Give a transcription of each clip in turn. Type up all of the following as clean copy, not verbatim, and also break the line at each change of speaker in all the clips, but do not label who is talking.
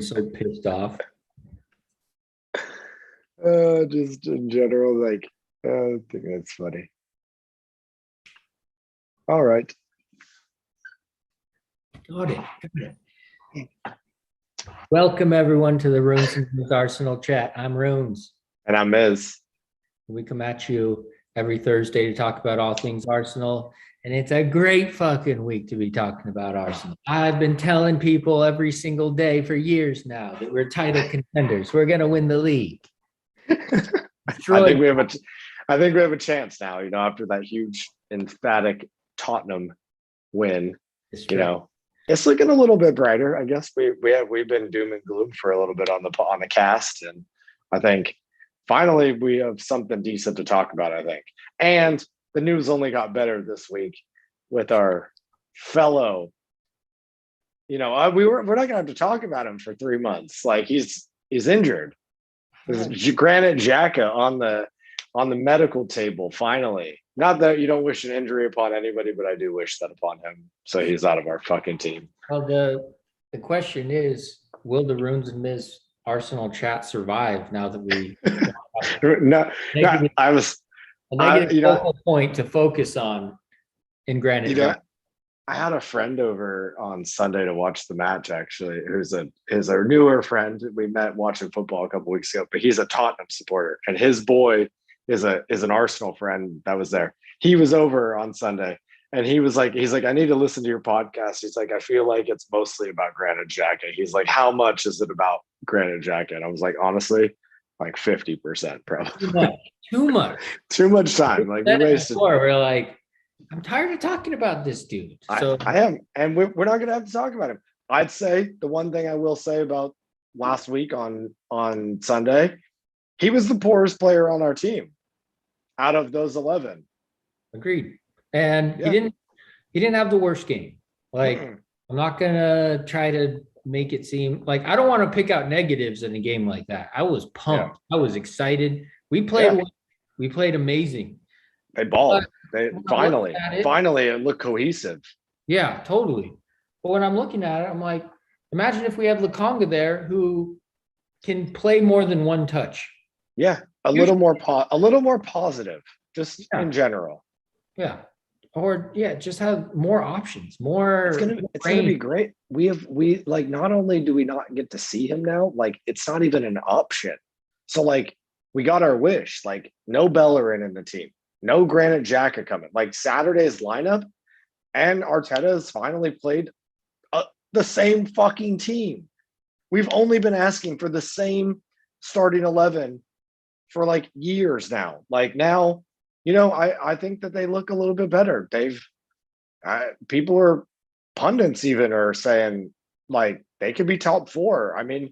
been so pissed off.
Just in general, like, I think that's funny. All right.
Got it. Welcome everyone to the ROONS MIZZ Arsenal chat. I'm ROONS.
And I'm Miz.
We come at you every Thursday to talk about all things Arsenal. And it's a great fucking week to be talking about Arsenal. I've been telling people every single day for years now that we're title contenders. We're going to win the league.
I think we have a chance now, after that huge emphatic Tottenham win, it's looking a little bit brighter. I guess we've been doom and gloom for a little bit on the cast, and I think finally we have something decent to talk about, I think. And the news only got better this week with our fellow, we're not gonna have to talk about him for 3 months. Like he's injured. Granit Xhaka on the medical table finally. Not that you don't wish an injury upon anybody, but I do wish that upon him. So he's out of our fucking team.
Well, the question is, will the ROONS MIZZ Arsenal chat survive now that we focal point to focus on in Granit Xhaka?
I had a friend over on Sunday to watch the match, actually, who's a newer friend. We met watching football a couple weeks ago, but he's a Tottenham supporter, and his boy is an Arsenal friend that was there. He was over on Sunday, and he's like, I need to listen to your podcast. He's like, I feel like it's mostly about Granit Xhaka. He's like, how much is it about Granit Xhaka? And I was like, honestly, like 50% probably. Too much time. Like we wasted.
We're like, I'm tired of talking about this dude. So
I am, and we're not going to have to talk about him. I'd say the one thing I will say about last week on Sunday, he was the poorest player on our team out of those 11.
Agreed. And he didn't have the worst game. Like, I'm not going to try to make it seem like I don't want to pick out negatives in a game like that. I was pumped. I was excited. We played amazing.
They balled. Finally it looked cohesive.
Yeah, totally. But when I'm looking at it, I'm like, imagine if we had Lukonga there who can play more than one touch.
Yeah, a little more positive, just in general.
Yeah, or just have more options. It's gonna
be great. We not only do we not get to see him now, like it's not even an option. So like we got our wish. Like no Bellerin in the team. No Granit Xhaka coming. Like Saturday's lineup, and Arteta has finally played the same fucking team. We've only been asking for the same starting 11 for like years now. Like now, I think that they look a little bit better. Pundits even are saying like they could be top 4. I mean,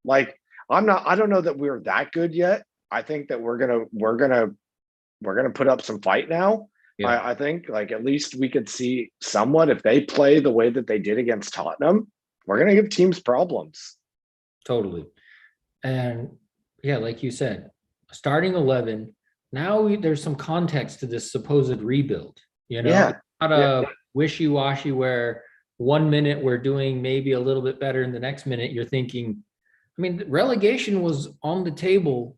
like I don't know that we're that good yet. I think that we're gonna put up some fight now. Yeah. I think like at least we could see somewhat if they play the way that they did against Tottenham, we're gonna give teams problems.
Totally. And like you said, starting 11. Now there's some context to this supposed rebuild. Not a wishy-washy where 1 minute we're doing maybe a little bit better, and the next minute you're thinking. I mean, relegation was on the table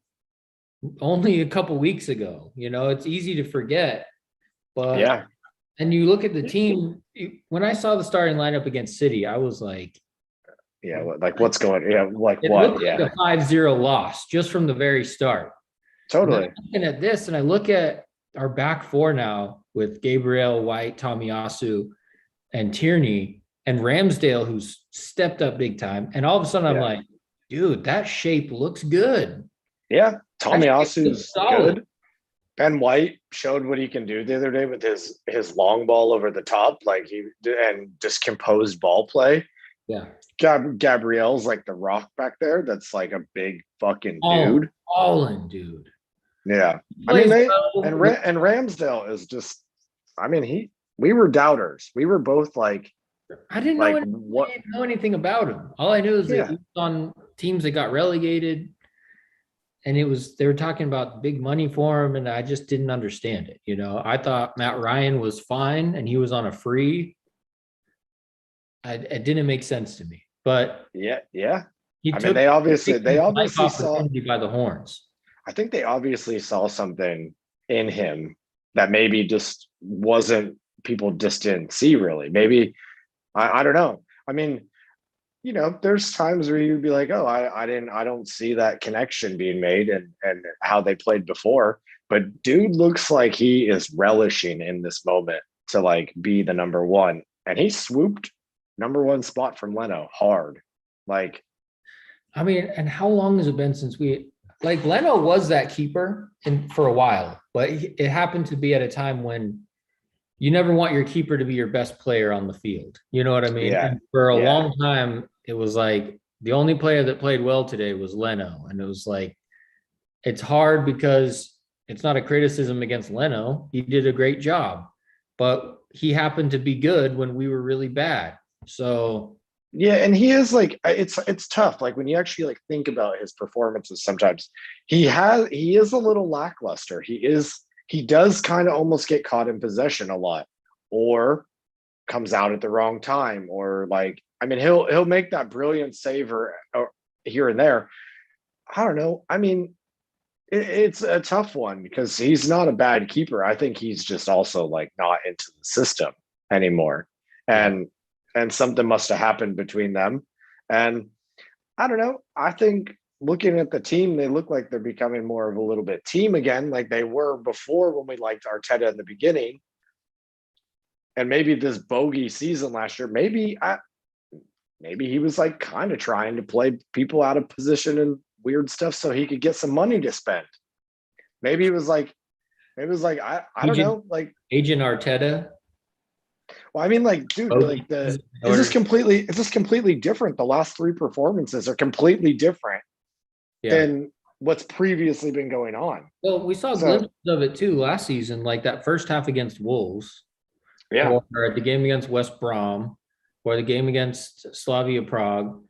only a couple weeks ago. It's easy to forget, but and you look at the team. When I saw the starting lineup against City, I was like,
what's going on? Like
it
what?
Looked like a 5-0 loss just from the very start.
Totally.
I'm looking at this, and I look at our back 4 now with Gabriel, White, Tomiyasu, and Tierney, and Ramsdale, who's stepped up big time. And all of a sudden, I'm like, dude, that shape looks good.
Yeah, Tomiyasu's good. Ben White showed what he can do the other day with his long ball over the top, and just composed ball play.
Yeah,
Gabriel's like the rock back there. That's like a big fucking dude.
Dude.
Yeah, I mean and Ramsdale is just. I mean we were doubters. We were both like.
I didn't know anything about him. All I knew is that he was on teams that got relegated. And they were talking about big money for him, and I just didn't understand it. I thought Matt Ryan was fine and he was on a free. It didn't make sense to me, but
yeah.
He
I mean,
took
they
his life
obviously saw.
opportunity by the horns.
I think they obviously saw something in him that maybe just wasn't people just didn't see really. Maybe I don't know. I mean, there's times where you'd be like, oh, I don't see that connection being made and how they played before. But dude looks like he is relishing in this moment to like be the number one. And he swooped number one spot from Leno hard. Like,
I mean, and how long has it been since Leno was that keeper for a while, but it happened to be at a time when you never want your keeper to be your best player on the field. You know what I mean?
yeah,
And for a
yeah.
long time, it was like the only player that played well today was Leno. And it was like, it's hard because it's not a criticism against Leno. He did a great job, but he happened to be good when we were really bad. So
Yeah, and he is like it's tough. Like when you actually like think about his performances, sometimes he is a little lackluster. He does kind of almost get caught in possession a lot, or comes out at the wrong time, or like I mean he'll make that brilliant save or here and there. I don't know. I mean, it's a tough one because he's not a bad keeper. I think he's just also like not into the system anymore.
yeah.
And something must have happened between them. And I don't know. I think looking at the team, they look like they're becoming more of a little bit team again, like they were before when we liked Arteta in the beginning. And maybe this bogey season last year, maybe he was like kind of trying to play people out of position and weird stuff so he could get some money to spend. Maybe it was like I don't know, like
Agent Arteta.
well, I mean, like, dude, like is this completely different? The last three performances are completely different than what's previously been going on.
Well, we saw glimpses of it too last season, like that first half against Wolves, or the game against West Brom, or the game against Slavia Prague,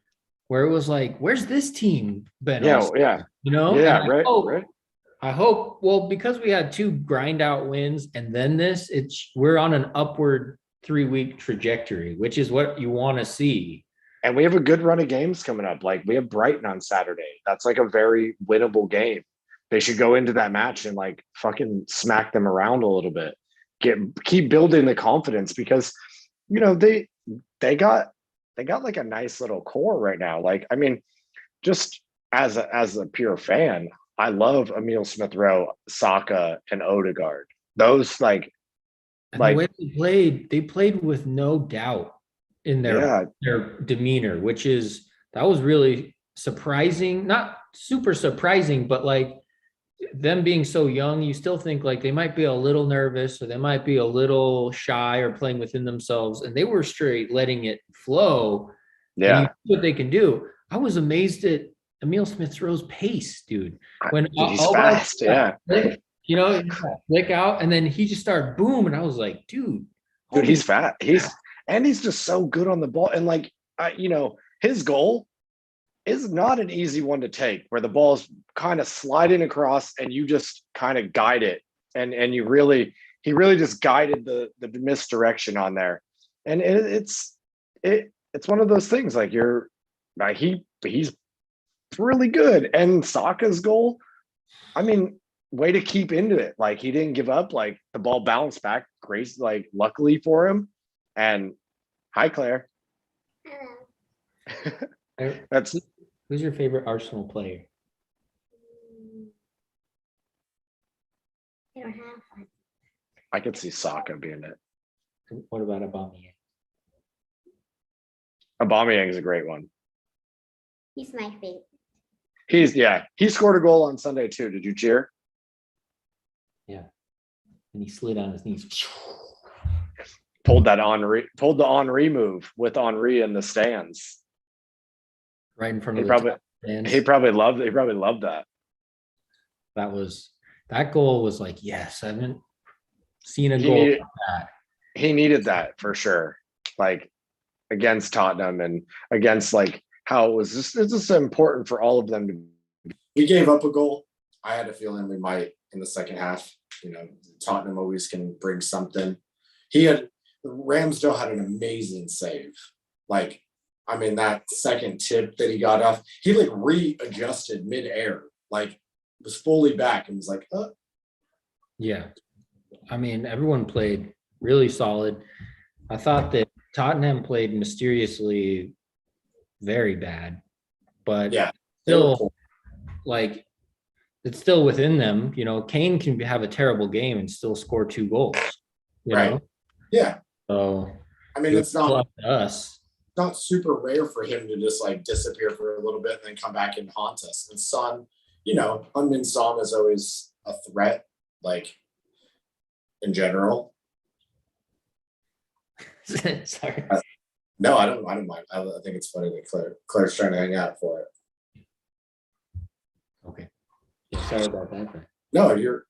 where it was like, where's this team been?
Yeah.
Right. I hope, well, because we had two grind out wins and then we're on an upward 3-week trajectory, which is what you want to see.
And we have a good run of games coming up. Like we have Brighton on Saturday. That's like a very winnable game. They should go into that match and like fucking smack them around a little bit. Keep building the confidence because they got like a nice little core right now. Like, I mean, just as a pure fan, I love Emile Smith-Rowe, Saka, and Odegaard. Those the
way they played with no doubt in their demeanor, that was really surprising. Not super surprising, but like them being so young, you still think like they might be a little nervous or they might be a little shy or playing within themselves, and they were straight letting it flow.
Yeah,
and you see what they can do. I was amazed at Emile Smith-Rowe's pace, dude. When
he's fast,
flick out, and then he just started boom, and I was like, dude,
he's fat. He's just so good on the ball, and like his goal is not an easy one to take, where the ball's kind of sliding across, and you just kind of guide it, and he really just guided the misdirection on there, and it's one of those things like he's really good. And Saka's goal, I mean, way to keep into it. Like he didn't give up. Like the ball bounced back, great. Like luckily for him. And hi, Claire.
Who's your favorite Arsenal player?
I don't have one.
I could see Saka being it.
What about Aubameyang?
Aubameyang is a great one.
He's my favorite.
He scored a goal on Sunday too. Did you cheer?
Yeah. And he slid on his knees.
Pulled the Henri move with Henri in the stands.
Right in front of the stands.
He probably loved that.
That goal was like, yes, I haven't seen a goal like that.
He needed that for sure. Like against Tottenham and against like how it's just important for all of them to.
We gave up a goal. I had a feeling we might in the second half. Tottenham always can bring something. Ramsdale had an amazing save. Like I mean, that second tip that he got off, he like readjusted midair, like was fully back and was like,
Yeah. I mean, everyone played really solid. I thought that Tottenham played mysteriously very bad, but
yeah, they were
still,
poor.
like, it's still within them. You know, Kane can have a terrible game and still score 2 goals, you
Right.
know?
Yeah.
So
I mean,
it
it's
was
not
up to us.
super rare for him to just like disappear for a little bit and then come back and haunt us. And Son, you know, Heung-min Son is always a threat, like in general.
Sorry.
No, I don't mind. I think it's funny that Claire's trying to hang out for it.
Okay. Sorry about that. But
No, you're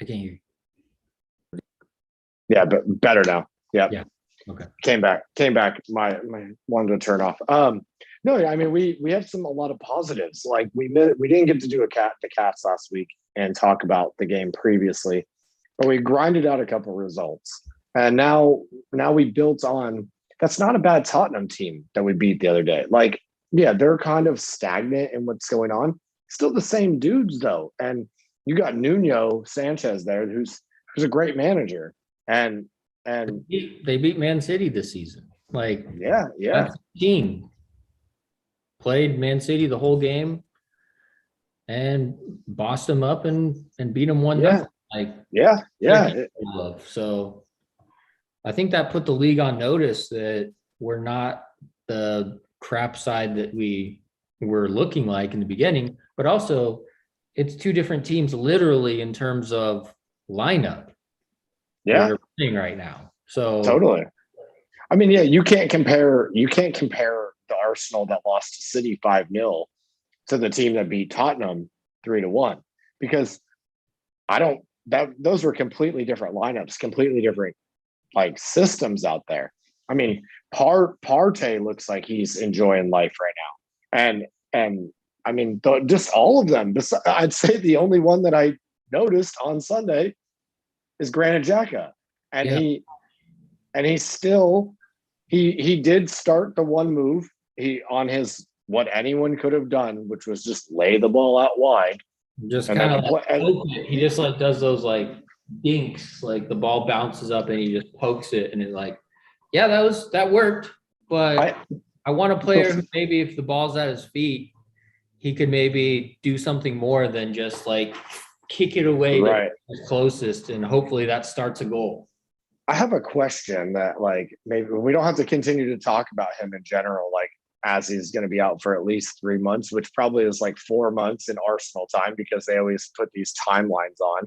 I can't hear you.
Yeah, but better now. Yeah.
Yeah. Okay.
Came back. My wanted to turn off. No, I mean we have a lot of positives. Like we didn't get to do the Cats last week and talk about the game previously, but we grinded out a couple results. And now we built on. That's not a bad Tottenham team that we beat the other day. Like, yeah, they're kind of stagnant in what's going on. Still the same dudes though. And you got Nuno Sanchez there, who's a great manager. And
They beat Man City this season. Like,
yeah.
that's the team. Played Man City the whole game and bossed them up and beat them 1-0. Like,
Yeah.
So I think that put the league on notice that we're not the crap side that we were looking like in the beginning, but also it's 2 different teams literally in terms of lineup.
Yeah.
That are playing right now. So
Totally. I mean, yeah, you can't compare the Arsenal that lost to City 5-0 to the team that beat Tottenham 3-1 because those were completely different lineups, completely different like systems out there. I mean, Partey looks like he's enjoying life right now. And I mean, just all of them. I'd say the only one that I noticed on Sunday is Granit Xhaka. And he still did start the one move on his what anyone could have done, which was just lay the ball out wide.
Just kind of like he just like does those like dinks, like the ball bounces up and he just pokes it and it like, yeah, that worked. But I want a player who maybe if the ball's at his feet, he could maybe do something more than just like kick it away to his closest and hopefully that starts a goal.
I have a question that like maybe we don't have to continue to talk about him in general, like as he's going to be out for at least 3 months, which probably is like 4 months in Arsenal time because they always put these timelines on.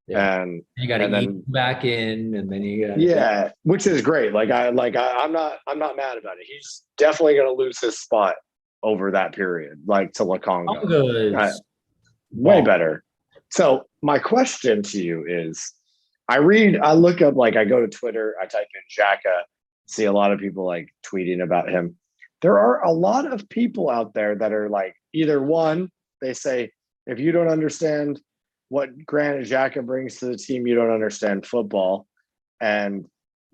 Yeah. And
you got to eat back in, and then you got
which is great. I'm not mad about it. He's definitely going to lose his spot over that period, like to Lukonga. Way better. So my question to you is, I look up, like I go to Twitter, I type in Xhaka, see a lot of people like tweeting about him. There are a lot of people out there that are like, either one, they say, if you don't understand what Granit Xhaka brings to the team, you don't understand football. And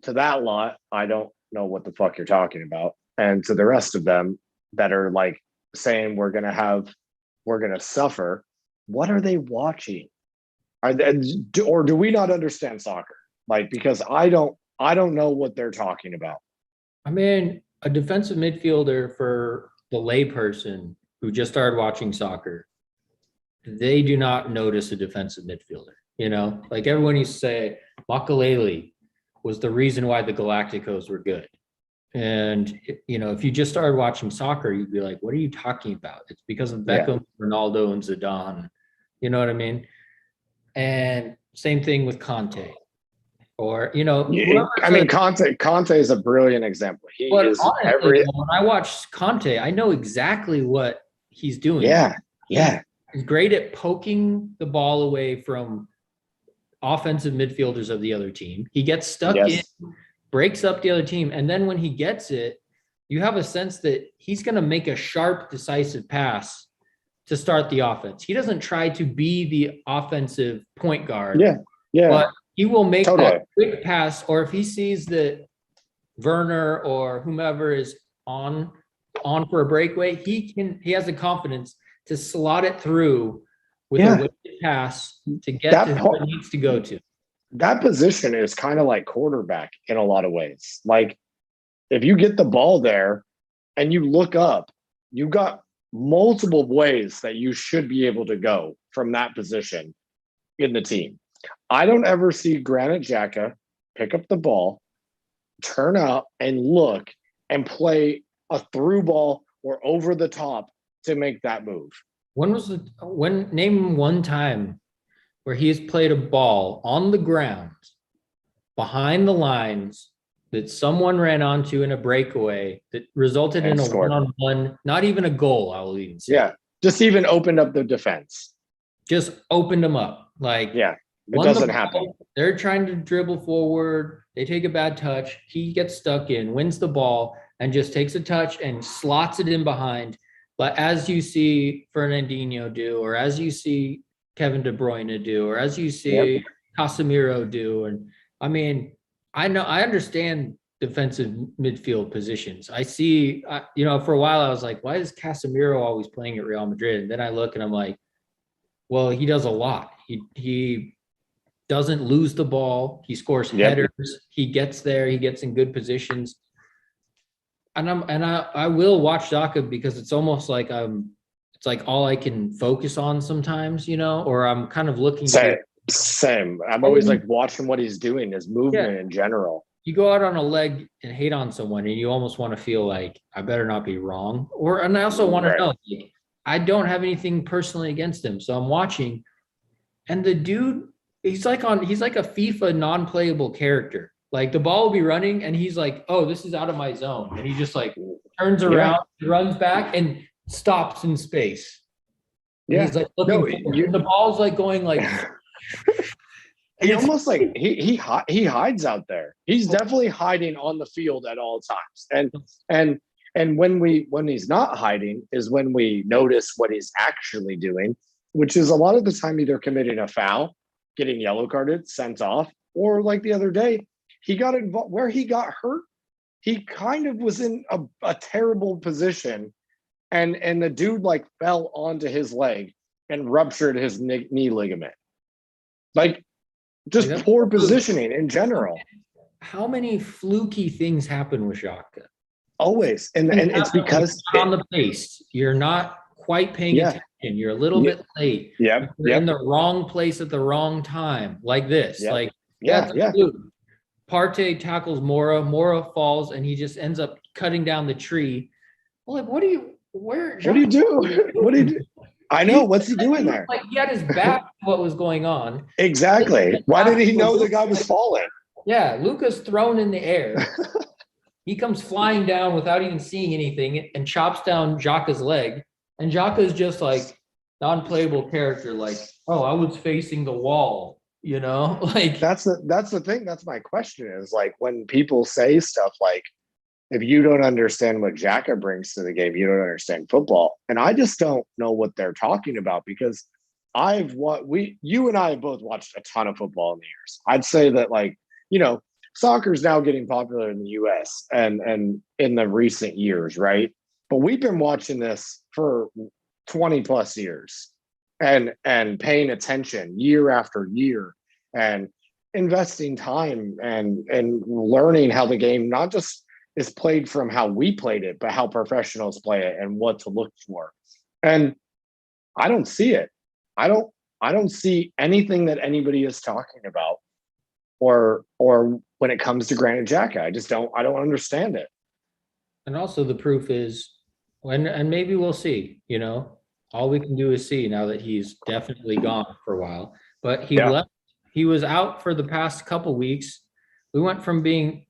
to that lot, I don't know what the fuck you're talking about. And to the rest of them that are like saying we're going to suffer, what are they watching? Or do we not understand soccer? Like, because I don't know what they're talking about.
I mean, a defensive midfielder for the layperson who just started watching soccer, they do not notice a defensive midfielder. You know, like everyone used to say, Makelele was the reason why the Galacticos were good. And, you know, if you just started watching soccer, you'd be like, what are you talking about? It's because of Beckham, Ronaldo, and Zidane. You know what I mean? And same thing with Conte. Or, you know,
I mean, Conte is a brilliant example.
When I watch Conte, I know exactly what he's doing.
Yeah.
He's great at poking the ball away from offensive midfielders of the other team. He gets stuck in, breaks up the other team, and then when he gets it, you have a sense that he's going to make a sharp, decisive pass to start the offense. He doesn't try to be the offensive point guard.
Yeah. Yeah.
But he will make
Totally.
that quick pass, or if he sees that Werner or whomever is on for a breakaway, he has the confidence to slot it through with a weighted pass to get to who it needs to go to.
That position is kind of like quarterback in a lot of ways. Like if you get the ball there and you look up, you got multiple ways that you should be able to go from that position in the team. I don't ever see Granit Xhaka pick up the ball, turn out and look and play a through ball or over the top to make that move.
Name one time where he has played a ball on the ground behind the lines that someone ran onto in a breakaway that resulted in a one-on-one, not even a goal, I will even say.
Yeah, just even opened up the defense.
Just opened them up. Like,
yeah, it doesn't happen.
They're trying to dribble forward. They take a bad touch. He gets stuck in, wins the ball, and just takes a touch and slots it in behind. But as you see Fernandinho do, or as you see Kevin De Bruyne do, or as you see Casemiro do, and I mean, I understand defensive midfield positions. I see, for a while I was like, why is Casemiro always playing at Real Madrid? And then I look and I'm like, well, he does a lot. He doesn't lose the ball. He scores headers. He gets there. He gets in good positions. And I will watch Xhaka because it's almost like it's like all I can focus on sometimes, or I'm kind of looking.
Same. I'm always like watching what he's doing, his movement in general.
You go out on a leg and hate on someone, and you almost want to feel like I better not be wrong. And I also want to know, like, I don't have anything personally against him, so I'm watching, and the dude, he's like a FIFA non-playable character. Like the ball will be running, and he's like, "Oh, this is out of my zone," and he just like turns around, runs back, and stops in space. And he's like looking. The ball's like going like.
He almost like he hides out there. He's definitely hiding on the field at all times. And when he's not hiding is when we notice what he's actually doing, which is a lot of the time either committing a foul, getting yellow carded, sent off, or like the other day, he got involved where he got hurt. He kind of was in a terrible position, and the dude like fell onto his leg and ruptured his knee ligament. Like, just poor positioning in general.
How many fluky things happen with Xhaka?
Always. And it's because
on the pace, you're not quite paying attention. You're a little bit late. You're in the wrong place at the wrong time, like this. Like, Partey tackles Mora falls, and he just ends up cutting down the tree. Well, like, what do you do? I know.
What's he doing there?
Like, he had his back to what was going on.
Exactly. Why did he know the guy was falling?
Yeah, Luka's thrown in the air. He comes flying down without even seeing anything and chops down Xhaka's leg. And Xhaka's just like non-playable character, like, oh, I was facing the wall, Like,
that's the thing. That's my question is, like, when people say stuff like, if you don't understand what Xhaka brings to the game, you don't understand football. And I just don't know what they're talking about, because you and I have both watched a ton of football in the years. I'd say that, like, soccer is now getting popular in the US and in the recent years, right? But we've been watching this for 20 plus years and paying attention year after year and investing time and learning how the game not just is played from how we played it, but how professionals play it and what to look for. And I don't see it. I don't see anything that anybody is talking about or when it comes to Granit Xhaka. I don't understand it.
And also the proof is and maybe we'll see, all we can do is see now that he's definitely gone for a while, but he left. He was out for the past couple weeks. We went from being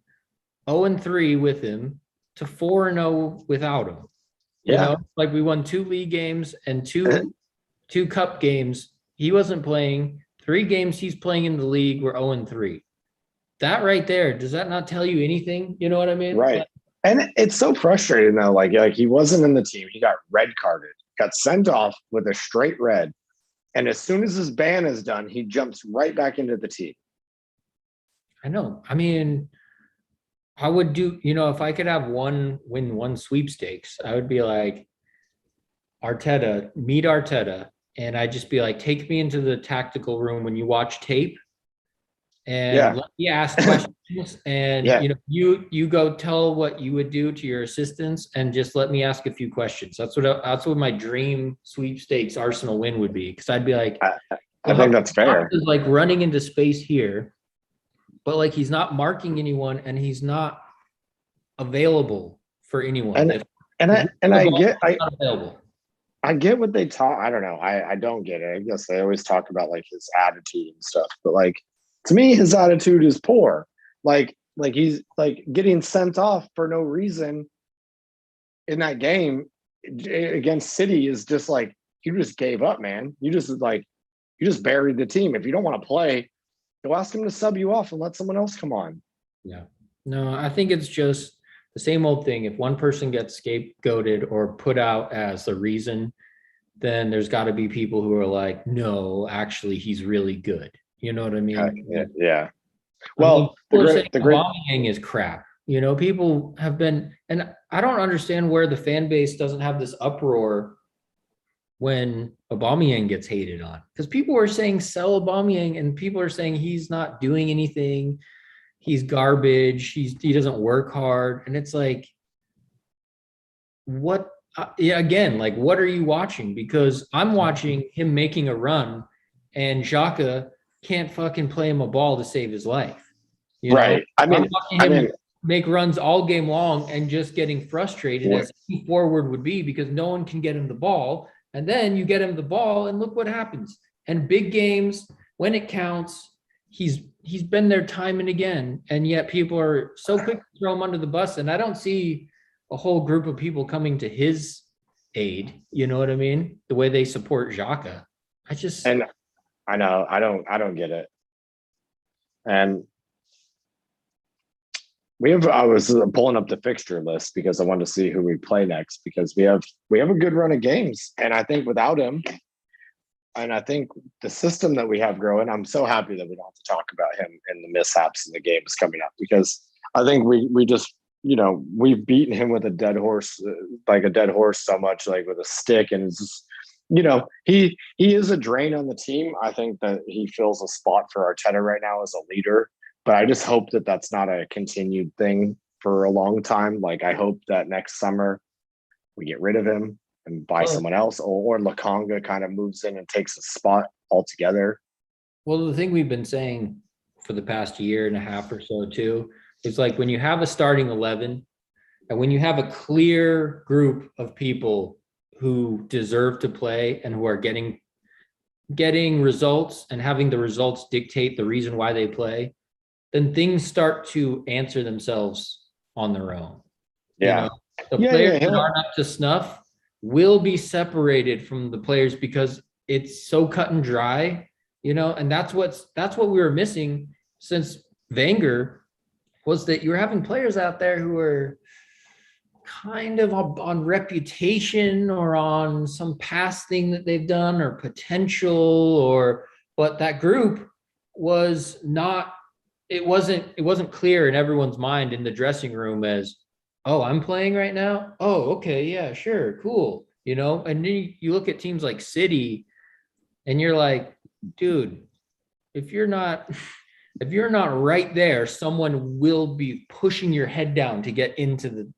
0-3 with him to 4-0 without him. Like we won 2 league games and two cup games. He wasn't playing. 3 games he's playing in the league were 0-3. That right there, does that not tell you anything? You know what I mean?
Right. And it's so frustrating though. Like he wasn't in the team. He got red carded. got sent off with a straight red. And as soon as his ban is done, he jumps right back into the team.
I know. I mean, I would do, if I could have one sweepstakes, I would be like, meet Arteta. And I'd just be like, take me into the tactical room when you watch tape and let me ask questions. And, you go tell what you would do to your assistants and just let me ask a few questions. That's what my dream sweepstakes Arsenal win would be. Cause I'd be like,
I think that's fair.
Is like running into space here, but like, he's not marking anyone and he's not available for anyone.
I get what they talk. I don't know. I don't get it. I guess they always talk about like his attitude and stuff, but like to me, his attitude is poor. Like he's like getting sent off for no reason in that game against City is just like you just gave up, man. You just buried the team. If you don't want to play, go ask him to sub you off and let someone else come on.
Yeah. No, I think it's just the same old thing. If one person gets scapegoated or put out as the reason, then there's got to be people who are like, no, actually, he's really good. You know what I mean?
Yeah. Well,
the Aubameyang is crap. People have been, and I don't understand where the fan base doesn't have this uproar when Aubameyang gets hated on, because people are saying sell Aubameyang and people are saying he's not doing anything. He's garbage. He doesn't work hard. And it's like, what? Again, like, what are you watching? Because I'm watching him making a run and Xhaka can't fucking play him a ball to save his life.
Right.
I'm watching him make runs all game long and just getting frustrated as any forward would be because no one can get him the ball. And then you get him the ball and look what happens. And big games, when it counts, he's been there time and again, and yet people are so quick to throw him under the bus. And I don't see a whole group of people coming to his aid. You know what I mean? The way they support Xhaka.
I know, I don't get it. And I was pulling up the fixture list because I wanted to see who we play next, because we have a good run of games. And I think without him, and I think the system that we have growing, I'm so happy that we don't have to talk about him and the mishaps in the games coming up, because I think we just, we've beaten him with a dead horse so much, like with a stick. And it's just, he is a drain on the team. I think that he fills a spot for Arteta right now as a leader, but I just hope that that's not a continued thing for a long time. Like, I hope that next summer we get rid of him and buy someone else, or Lokonga kind of moves in and takes a spot altogether.
Well, the thing we've been saying for the past year and a half or so too, is like when you have a starting 11 and when you have a clear group of people who deserve to play and who are getting results and having the results dictate the reason why they play, then things start to answer themselves on their own.
Yeah.
The players that aren't up to snuff will be separated from the players because it's so cut and dry, and that's what we were missing since Wenger, was that you were having players out there who were kind of on reputation or on some past thing that they've done or potential, but that group was not, it wasn't clear in everyone's mind in the dressing room as, oh, I'm playing right now. Oh, okay. Yeah, sure. Cool. And then you look at teams like City and you're like, dude, if you're not right there, someone will be pushing your head down to get into the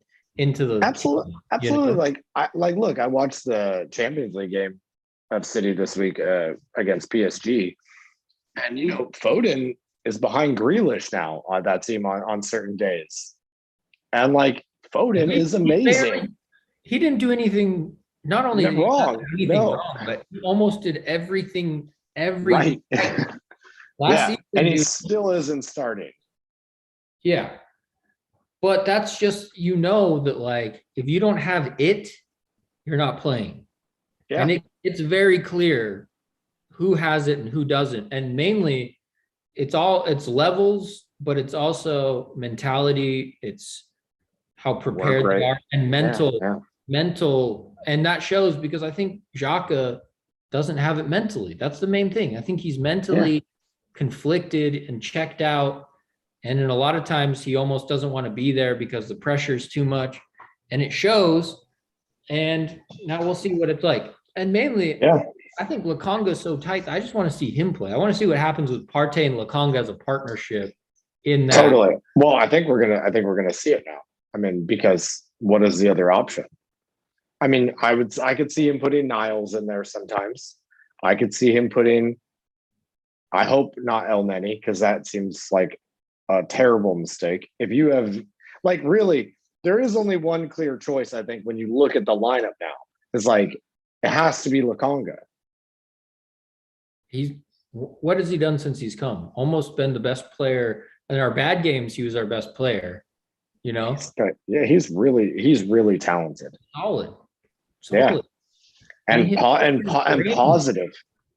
absolutely. Look, I watched the Champions League game of City this week against PSG, and Foden is behind Grealish now on that team on certain days, and like Foden is amazing.
He didn't do anything. Not only did he not do anything wrong, but he almost did everything.
Right. Last season, and he still isn't starting.
Yeah. But that's just, that like, if you don't have it, you're not playing. Yeah. And it's very clear who has it and who doesn't. And mainly it's levels, but it's also mentality. It's how prepared they are and mental mental, and that shows because I think Xhaka doesn't have it mentally. That's the main thing. I think he's mentally conflicted and checked out. And in a lot of times he almost doesn't want to be there because the pressure is too much. And it shows. And now we'll see what it's like. And mainly, I think Lukonga's so tight. I just want to see him play. I want to see what happens with Partey and Lukonga as a partnership in that.
Totally. Well, I think we're gonna see it now. I mean, because what is the other option? I mean, I could see him putting Niles in there sometimes. I could see him putting, I hope not El Neni, because that seems like a terrible mistake. If you have, like, really, there is only one clear choice, I think, when you look at the lineup now. It's like, it has to be Lukonga.
What has he done since he's come? Almost been the best player. In our bad games, he was our best player, you know?
Yeah, he's really talented.
Solid.
Yeah. And positive.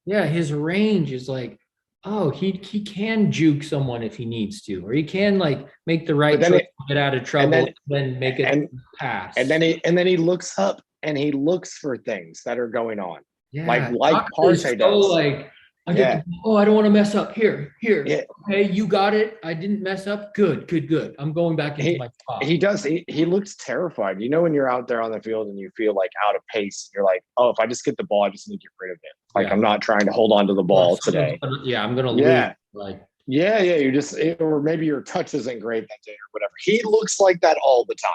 Yeah, his range is like, oh, he can juke someone if he needs to, or he can like make the right choice to get out of trouble and then make it pass.
And then he looks up and he looks for things that are going on.
Yeah,
like Partey does.
Like, I don't want to mess up. Here. Yeah. Okay, you got it. I didn't mess up. Good. I'm going back into my spot.
He does. He looks terrified. You know, when you're out there on the field and you feel like out of pace, you're like, oh, if I just get the ball, I just need to get rid of it. Like, I'm not trying to hold on to the ball today.
I'm going to lose. Like,
you just, or maybe your touch isn't great that day or whatever. He looks like that all the time.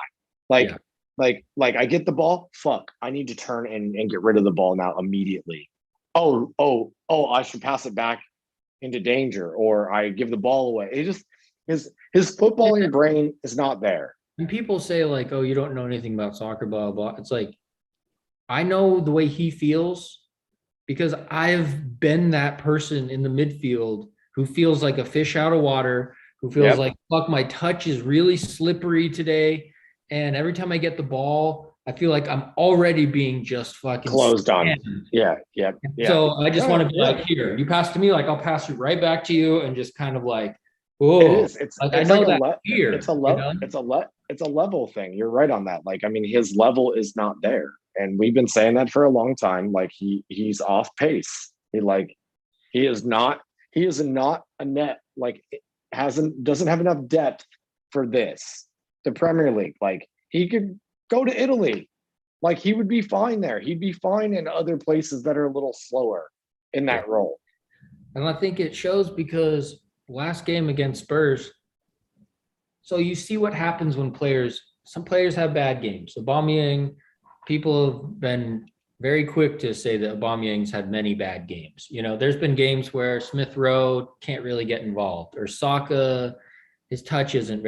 Like I get the ball. Fuck, I need to turn and get rid of the ball now immediately. Oh, I should pass it back into danger, or I give the ball away. It just, his footballing brain is not there.
And people say like, oh, you don't know anything about soccer, blah, blah, blah. It's like, I know the way he feels because I've been that person in the midfield who feels like a fish out of water, who feels like, fuck, my touch is really slippery today. And every time I get the ball, I feel like I'm already being just fucking
closed on. Yeah.
So I just want to be like, here, you pass to me, like I'll pass you right back to you, and just kind of like, whoa. It's a
level thing. You're right on that. Like, I mean, his level is not there, and we've been saying that for a long time. Like, he's off pace. He is not a net. Like, doesn't have enough depth for this. The Premier League. Like, he could go to Italy. Like, he would be fine there. He'd be fine in other places that are a little slower in that role.
And I think it shows because last game against Spurs, so you see what happens when some players have bad games. Aubameyang, people have been very quick to say that Aubameyang's had many bad games. You know, there's been games where Smith Rowe can't really get involved, or Saka, his touch isn't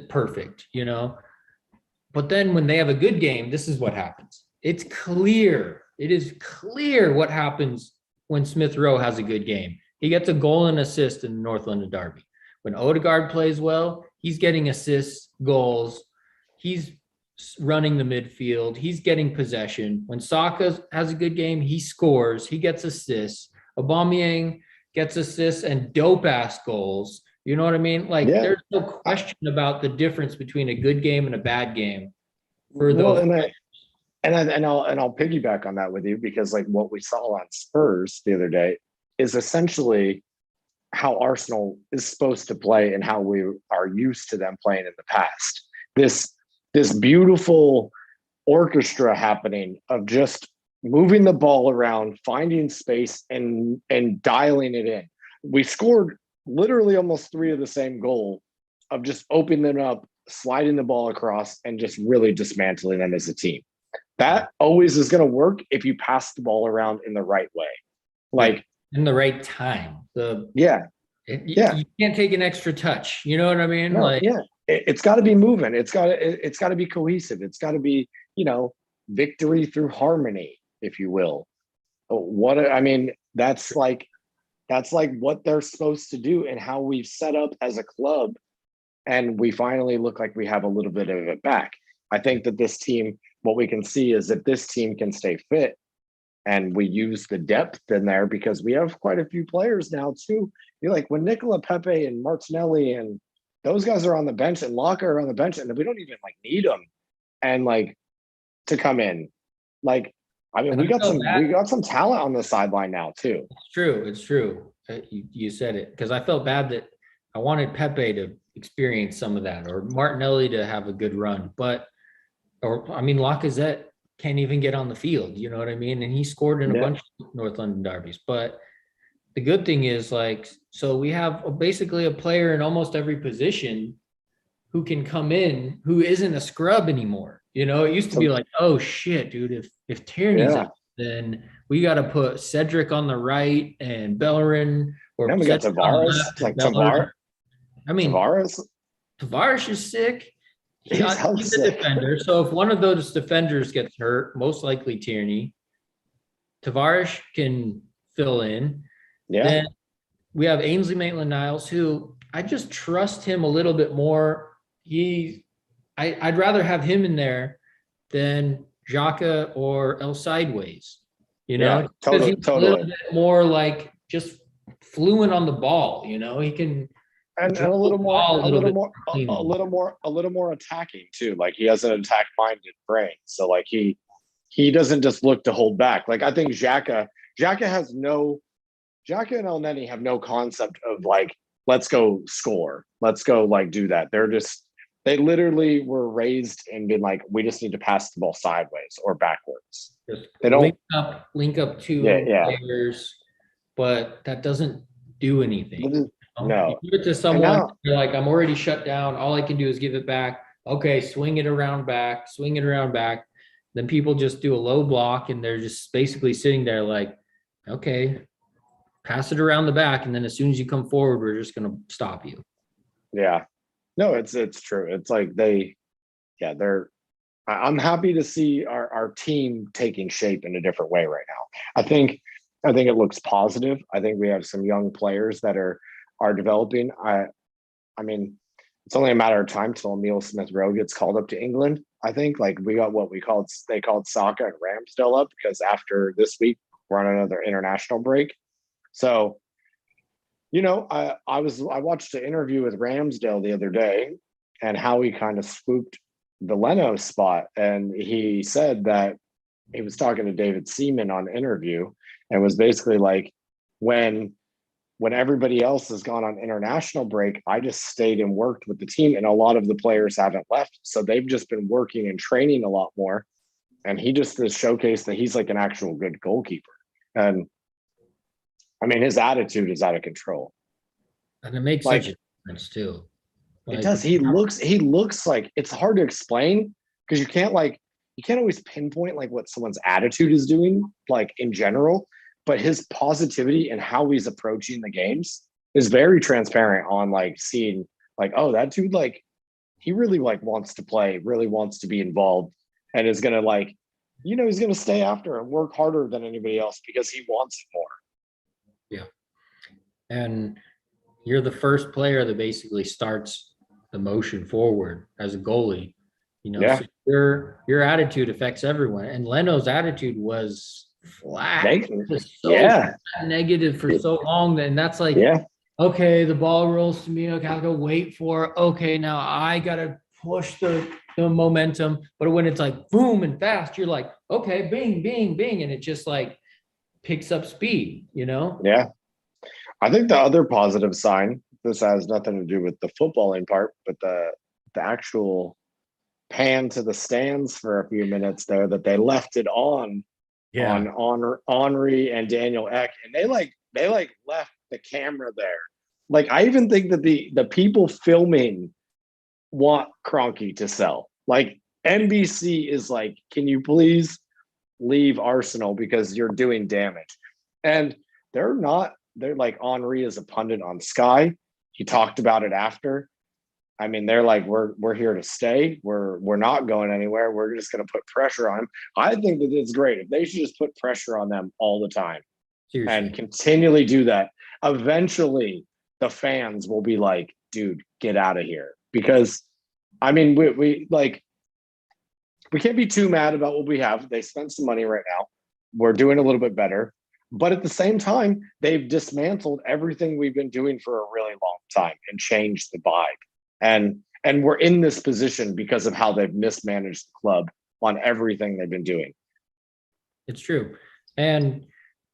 perfect, you know? But then when they have a good game, this is what happens. It's clear. It is clear what happens when Smith Rowe has a good game. He gets a goal and assist in the North London Derby. When Odegaard plays well, he's getting assists, goals. He's running the midfield. He's getting possession. When Saka has a good game, he scores. He gets assists. Aubameyang gets assists and dope-ass goals. You know what I mean? Like, there's no question about the difference between a good game and a bad game for those.
And I'll piggyback on that with you, because like what we saw on Spurs the other day is essentially how Arsenal is supposed to play and how we are used to them playing in the past. This beautiful orchestra happening of just moving the ball around, finding space, and dialing it in. We scored literally almost 3 of the same goal of just opening them up, sliding the ball across, and just really dismantling them as a team. That always is going to work if you pass the ball around in the right way. Like,
in the right time. You can't take an extra touch. You know what I mean?
It's got to be moving. It's got to be cohesive. It's got to be, victory through harmony, if you will. That's like what they're supposed to do and how we've set up as a club. And we finally look like we have a little bit of it back. I think that this team, what we can see is that this team can stay fit, and we use the depth in there because we have quite a few players now too. You're like, when Nicola Pepe and Martinelli and those guys are on the bench and Locke are on the bench, and we don't even need them. And to come in. Like, I mean,
And
we
I felt bad.
got some talent on the sideline now too.
It's true. It's true. You said it, because I felt bad that I wanted Pepe to experience some of that, or Martinelli to have a good run. But, or I mean, Lacazette can't even get on the field. You know what I mean? And he scored in a
Yeah.
bunch of North London derbies. But the good thing is, like, so we have basically a player in almost every position who can come in, who isn't a scrub anymore. You know, it used to be like, oh shit, dude, if Tierney's
Yeah.
out, then we got to put Cedric on the right and Bellerin, or
Then we got
Cedric on the
Tavares.
left
Like
and Bellerin. I mean,
Tavares.
Tavares is sick.
He's hella
He's a
sick.
defender. So if one of those defenders gets hurt, most likely Tierney, Tavares can fill in.
Yeah.
Then we have Ainsley Maitland-Niles, who I just trust him a little bit more. I'd rather have him in there than Xhaka or El Sideways, you know,
Yeah,
because he's a little
totally.
bit more like just fluent on the ball. You know, he can
And a
dribble
little
the
more,
ball
a little
cleanly.
more attacking too. Like he has an attack-minded brain. So like he doesn't just look to hold back. Like I think Xhaka and El Neni have no concept of like, let's go score. Let's go like do that. They literally were raised and been like, we just need to pass the ball sideways or backwards.
Just
They don't
link up two
Yeah.
players, but that doesn't do anything.
No.
You give it to someone, you're like, I'm already shut down. All I can do is give it back. Okay, swing it around back. Then people just do a low block and they're just basically sitting there like, okay, pass it around the back. And then as soon as you come forward, we're just going to stop you.
Yeah. No, it's true. It's like I'm happy to see our team taking shape in a different way right now. I think it looks positive. I think we have some young players that are developing. I mean, it's only a matter of time till Emile Smith-Rowe gets called up to England. I think like we got what they called Saka and Ramsdale up, because after this week we're on another international break. So, you know, I watched an interview with Ramsdale the other day and how he kind of swooped the Leno spot. And he said that he was talking to David Seaman on interview and was basically like, when everybody else has gone on international break, I just stayed and worked with the team, and a lot of the players haven't left. So they've just been working and training a lot more. And he just has showcased that he's like an actual good goalkeeper. And I mean, his attitude is out of control.
And it makes
Like,
such a difference too.
It does. He looks like, it's hard to explain because you can't always pinpoint like what someone's attitude is doing, like in general, but his positivity and how he's approaching the games is very transparent on like seeing like, oh, that dude, like he really like wants to play, really wants to be involved, and is going to like, you know, he's going to stay after and work harder than anybody else because he wants it more.
Yeah. And you're the first player that basically starts the motion forward as a goalie, you know.
Yeah.
So your attitude affects everyone. And Leno's attitude was flat. Negative for so long. And that's like, okay, the ball rolls to me. Okay, I gotta wait for it. Okay, now I gotta push the momentum. But when it's like boom and fast, you're like, okay, bing, bing, bing. And it just like picks up speed, you know?
Yeah. I think the other positive sign, this has nothing to do with the footballing part, but the actual pan to the stands for a few minutes there, that they left it on Henry and Daniel Ek, and they left the camera there. Like I even think that the people filming want Kroenke to sell. Like NBC is like, can you please leave Arsenal because you're doing damage? And they're like, Henry is a pundit on Sky. He talked about it after. I mean, they're like, we're here to stay. We're not going anywhere. We're just going to put pressure on him. I think that it's great. If they should just put pressure on them all the time. Seriously. And continually do that. Eventually, the fans will be like, dude, get out of here. Because, I mean, we can't be too mad about what we have. They spent some money right now. We're doing a little bit better. But at the same time, they've dismantled everything we've been doing for a really long time and changed the vibe. And we're in this position because of how they've mismanaged the club on everything they've been doing.
It's true. And,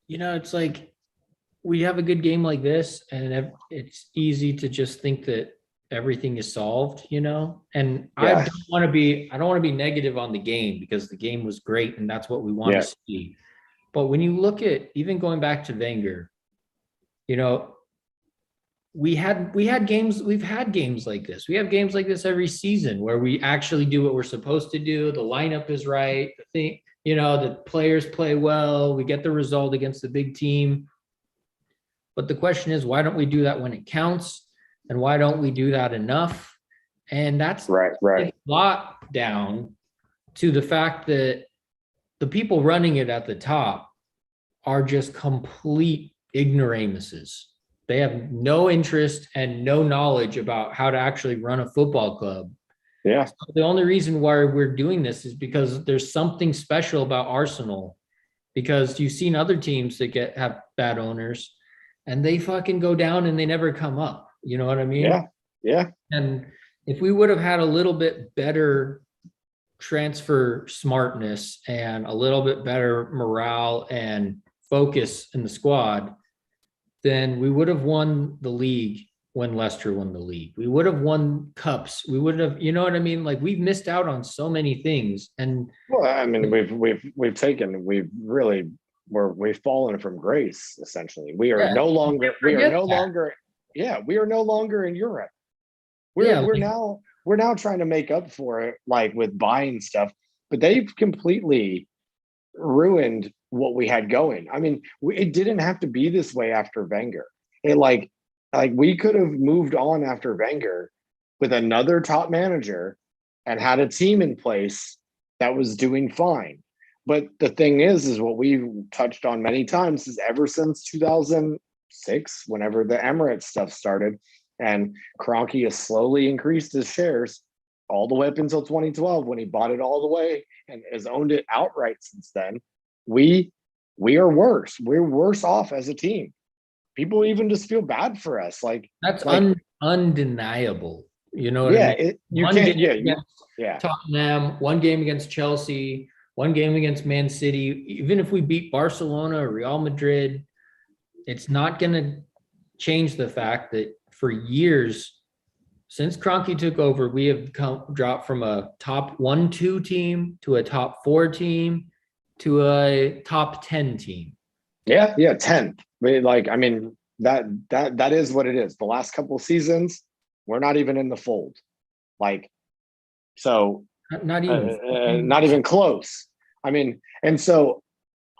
it's like we have a good game like this and it's easy to just think that everything is solved, and I
Yeah.
don't want to be negative on the game because the game was great and that's what we want to see. But when you look at even going back to Wenger, we've had games like this. We have games like this every season where we actually do what we're supposed to do. The lineup is right. The players play well. We get the result against the big team. But the question is, why don't we do that when it counts? And why don't we do that enough? And that's
right.
a lot down to the fact that the people running it at the top are just complete ignoramuses. They have no interest and no knowledge about how to actually run a football club.
Yeah.
So the only reason why we're doing this is because there's something special about Arsenal, because you've seen other teams that have bad owners and they fucking go down and they never come up. You know what I mean?
Yeah.
And if we would have had a little bit better transfer smartness and a little bit better morale and focus in the squad, then we would have won the league when Leicester won the league. We would have won cups. We would have, you know what I mean? Like we've missed out on so many things. And
well, I mean, we've fallen from grace, essentially. We are no longer in Europe. We're now trying to make up for it, like with buying stuff, but they've completely ruined what we had going. I mean, it didn't have to be this way after Wenger. It like we could have moved on after Wenger with another top manager and had a team in place that was doing fine. But the thing is what we touched on many times is ever since 2006, whenever the Emirates stuff started, and Kroenke has slowly increased his shares all the way up until 2012 when he bought it all the way and has owned it outright since then. We are worse. We're worse off as a team. People even just feel bad for us.
That's undeniable. You know what I mean?
You
one
can't.
Game against Tottenham, one game against Chelsea, one game against Man City. Even if we beat Barcelona or Real Madrid, it's not going to change the fact that for years since Kroenke took over, we have dropped from a top 1-2 team to a top 4 team to a top 10 team.
Yeah, 10th. That is what it is. The last couple of seasons, we're not even in the fold. Not even close. I mean, and so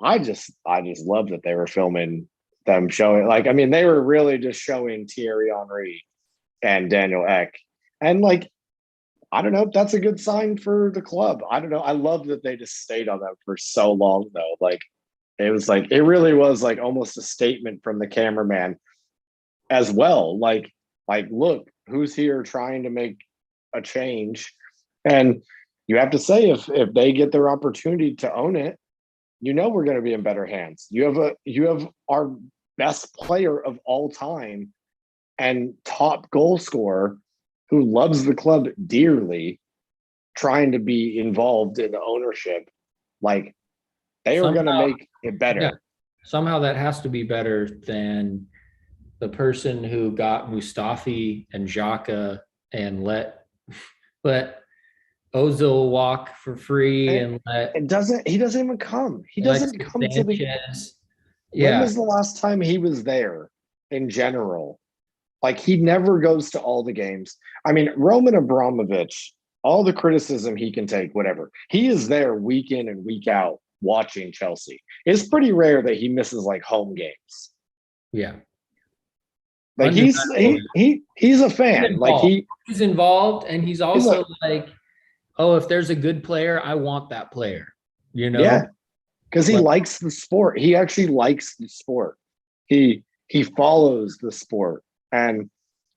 I just love that they were filming them showing. They were really just showing Thierry Henry and Daniel Ek, and I don't know. That's a good sign for the club. I don't know. I love that they just stayed on them for so long, though. It really was almost a statement from the cameraman as well. Look, who's here trying to make a change. And you have to say, if they get their opportunity to own it, we're going to be in better hands. You have our best player of all time and top goal scorer who loves the club dearly, trying to be involved in the ownership. They are going to make it better.
Yeah, somehow that has to be better than the person who got Mustafi and Xhaka and let Ozil walk for free and
he doesn't even come. He doesn't come to the. When was the last time he was there in general? He never goes to all the games. I mean, Roman Abramovich, all the criticism he can take, whatever. He is there week in and week out watching Chelsea. It's pretty rare that he misses home games.
Yeah.
He's a fan.
He's involved, and he's also if there's a good player, I want that player.
Yeah. Because he likes the sport. He actually likes the sport. He follows the sport. And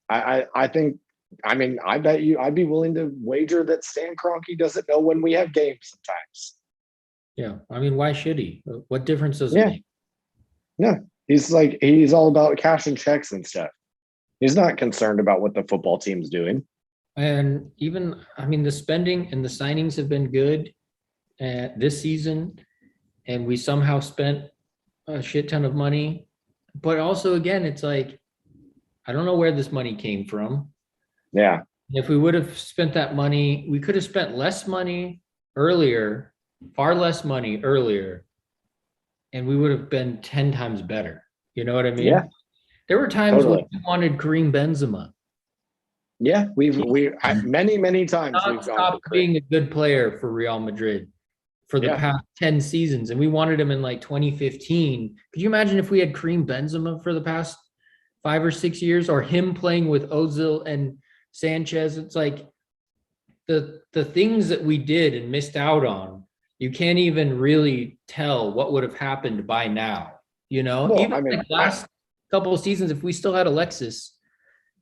I think, I bet you I'd be willing to wager that Stan Kroenke doesn't know when we have games sometimes.
Yeah. Why should he? What difference does it make?
No. He's all about cash and checks and stuff. He's not concerned about what the football team's doing.
And even, the spending and the signings have been good. this season, and we somehow spent a shit ton of money. But also, again, it's like, I don't know where this money came from.
Yeah.
If we would have spent that money, we could have spent less money earlier, far less money earlier, and we would have been 10 times better. You know what I mean?
Yeah.
There were times
Totally.
when we wanted Kareem Benzema.
Yeah, many times we've
Not
gone
stop
for Kareem.
being a good player for Real Madrid for the
Yeah.
past 10 seasons, and we wanted him in like 2015. Could you imagine if we had Kareem Benzema for the past 5 or 6 years, or him playing with Ozil and Sanchez? It's like the things that we did and missed out on, you can't even really tell what would have happened by now. You know,
Well,
even
I mean,
like last couple of seasons, if we still had Alexis,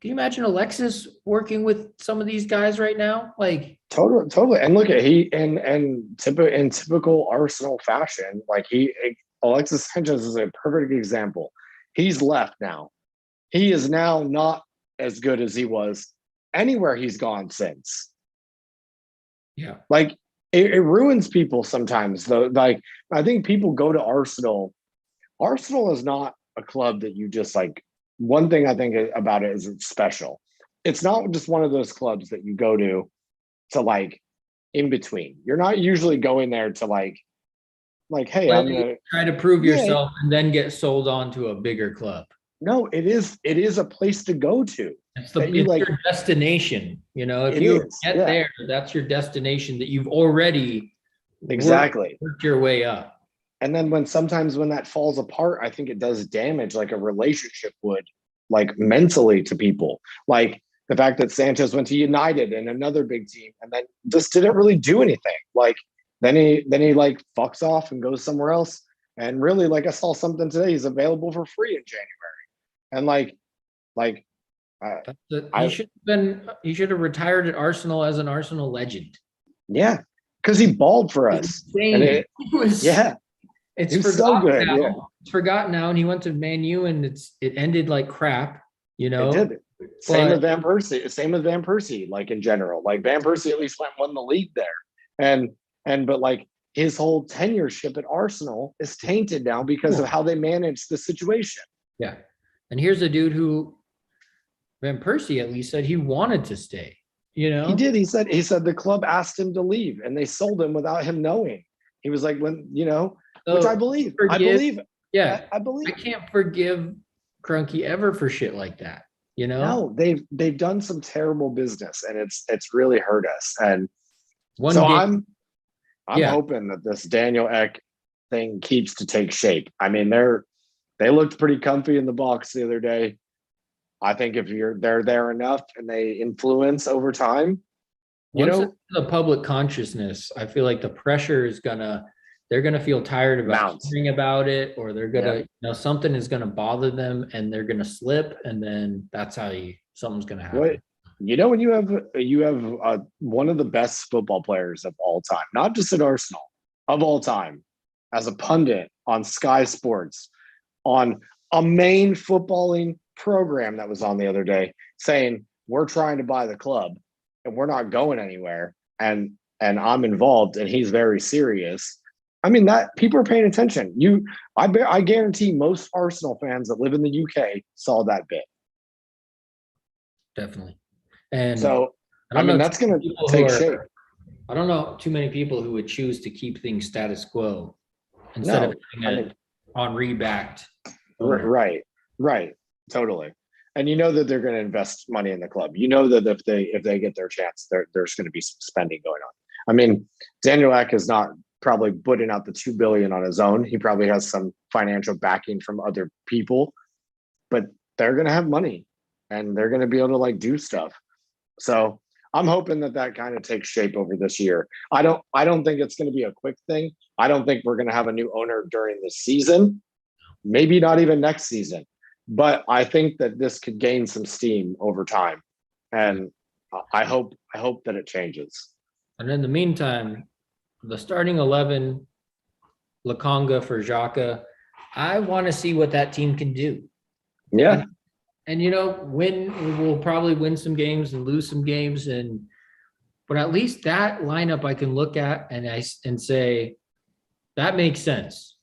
can you imagine Alexis working with some of these guys right now? Like,
totally. And look at in typical Arsenal fashion, like Alexis Sanchez is a perfect example. He's left now. He is now not as good as he was anywhere he's gone since.
yeah,
Like it ruins people sometimes though. Like I think people go to Arsenal. Arsenal is not a club that you just like. One thing I think about it is it's special. It's not just one of those clubs that you go to like in between. You're not usually going there to like, hey, I'm gonna
try to prove yourself and then get sold on to a bigger club.
No, it is a place to go to.
It's
that you like
your destination. You know, if
it
you
is,
get
yeah.
there, that's your destination that you've already
Exactly.
worked your way up.
And then sometimes when that falls apart, I think it does damage like a relationship would, like mentally to people. Like the fact that Sanchez went to United and another big team and then just didn't really do anything. Like then he like fucks off and goes somewhere else. And really, like I saw something today, he's available for free in January. And
he should have retired at Arsenal as an Arsenal legend.
Yeah, because he balled for us. And
It's
forgotten so good.
Now.
Yeah.
It's forgotten now, and he went to Man U, and it ended like crap. You know,
it did. Same with Van Persie. Like in general, like Van Persie at least won the league there, but like his whole tenureship at Arsenal is tainted now because of how they managed the situation.
Yeah, and here's a dude who Van Persie at least said he wanted to stay. You know,
he did. He said the club asked him to leave, and they sold him without him knowing. He was like, which I believe.
Yeah,
I believe.
I can't forgive Kroenke ever for shit like that. You know,
no, they've done some terrible business, and it's really hurt us. And I'm hoping that this Daniel Ek thing keeps to take shape. I mean, they looked pretty comfy in the box the other day. I think if they're there enough and they influence over time,
the public consciousness, I feel like the pressure is they're gonna feel tired about hearing about it, or they're gonna, something is gonna bother them and they're gonna slip, and then that's how something's gonna happen.
When you have one of the best football players of all time, not just at Arsenal, of all time, as a pundit on Sky Sports, on a main footballing program that was on the other day, saying we're trying to buy the club and we're not going anywhere, and I'm involved and he's very serious. I mean, that people are paying attention. I guarantee most Arsenal fans that live in the UK saw that bit.
Definitely. And
so that's going to take shape.
I don't know too many people who would choose to keep things status quo instead of having Henri backed.
Right. Totally. And that they're going to invest money in the club. That if they get their chance, there's going to be some spending going on. I mean, Daniel Ek is not probably putting out the $2 billion on his own. He probably has some financial backing from other people, but they're going to have money and they're going to be able to like do stuff. So I'm hoping that kind of takes shape over this year. I don't think it's going to be a quick thing. I don't think we're going to have a new owner during this season, maybe not even next season. But I think that this could gain some steam over time, and I hope that it changes.
And in the meantime, the starting 11, Lokonga for Xhaka, I want to see what that team can do.
Yeah,
and we'll probably win some games and lose some games, and but at least that lineup I can look at and say, that makes sense.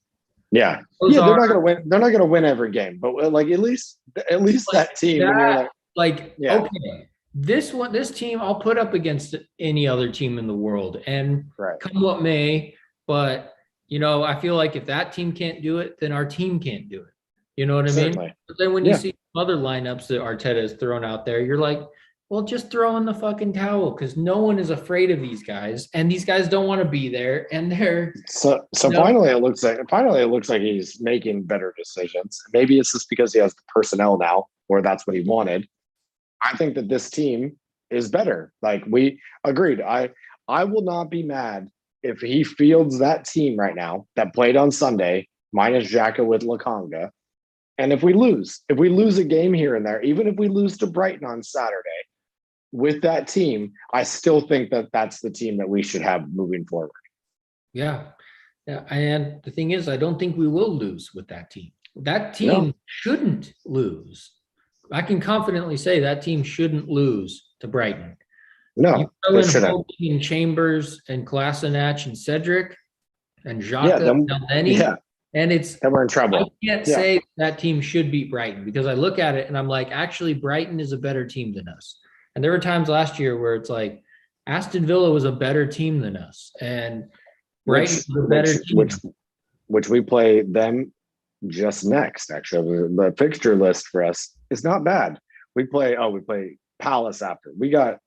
Yeah.
Those
They're
are
not gonna win. They're not gonna win every game, but like at least that team. When you're like, yeah.
Okay, this team I'll put up against any other team in the world, and
Right.
come what may. But I feel like if that team can't do it, then our team can't do it. You know what I
Certainly.
mean? But then when you see other lineups that Arteta has thrown out there, you're like, well, just throw in the fucking towel, because no one is afraid of these guys, and these guys don't want to be there, and they're
finally it looks like he's making better decisions. Maybe it's just because he has the personnel now, or that's what he wanted. I think that this team is better. Like, we agreed. I will not be mad if he fields that team right now that played on Sunday, minus Xhaka with Lakanga. And if we lose a game here and there, even if we lose to Brighton on Saturday, with that team, I still think that that's the team that we should have moving forward.
Yeah. And the thing is, I don't think we will lose with that team. That team shouldn't lose. I can confidently say that team shouldn't lose to Brighton.
No,
they shouldn't. In Chambers and Kolasinac and Cedric and Xhaka and Elneny, and then
we're in trouble.
I can't say that team should beat Brighton, because I look at it and I'm like, actually, Brighton is a better team than us. And there were times last year where it's like Aston Villa was a better team than us, and Brighton was a better team.
Which we play them just next. Actually, the fixture list for us is not bad. We play Palace after. We have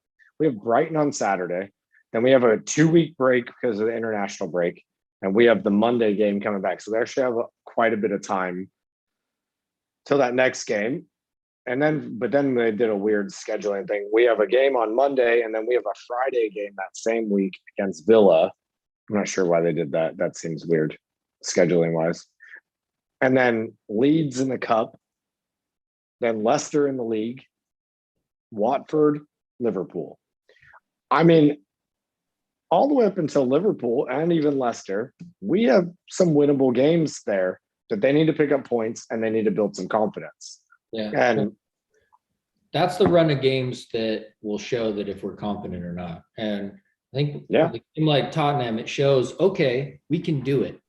Brighton on Saturday, then we have a 2-week break because of the international break, and we have the Monday game coming back. So they actually have quite a bit of time till that next game. But then they did a weird scheduling thing. We have a game on Monday, and then we have a Friday game that same week against Villa. I'm not sure why they did that. That seems weird, scheduling wise. And then Leeds in the Cup, then Leicester in the league, Watford, Liverpool. I mean, all the way up until Liverpool and even Leicester, we have some winnable games there that they need to pick up points, and they need to build some confidence.
Yeah.
And
that's the run of games that will show that if we're confident or not. And I think a team like Tottenham, it shows, okay, we can do it.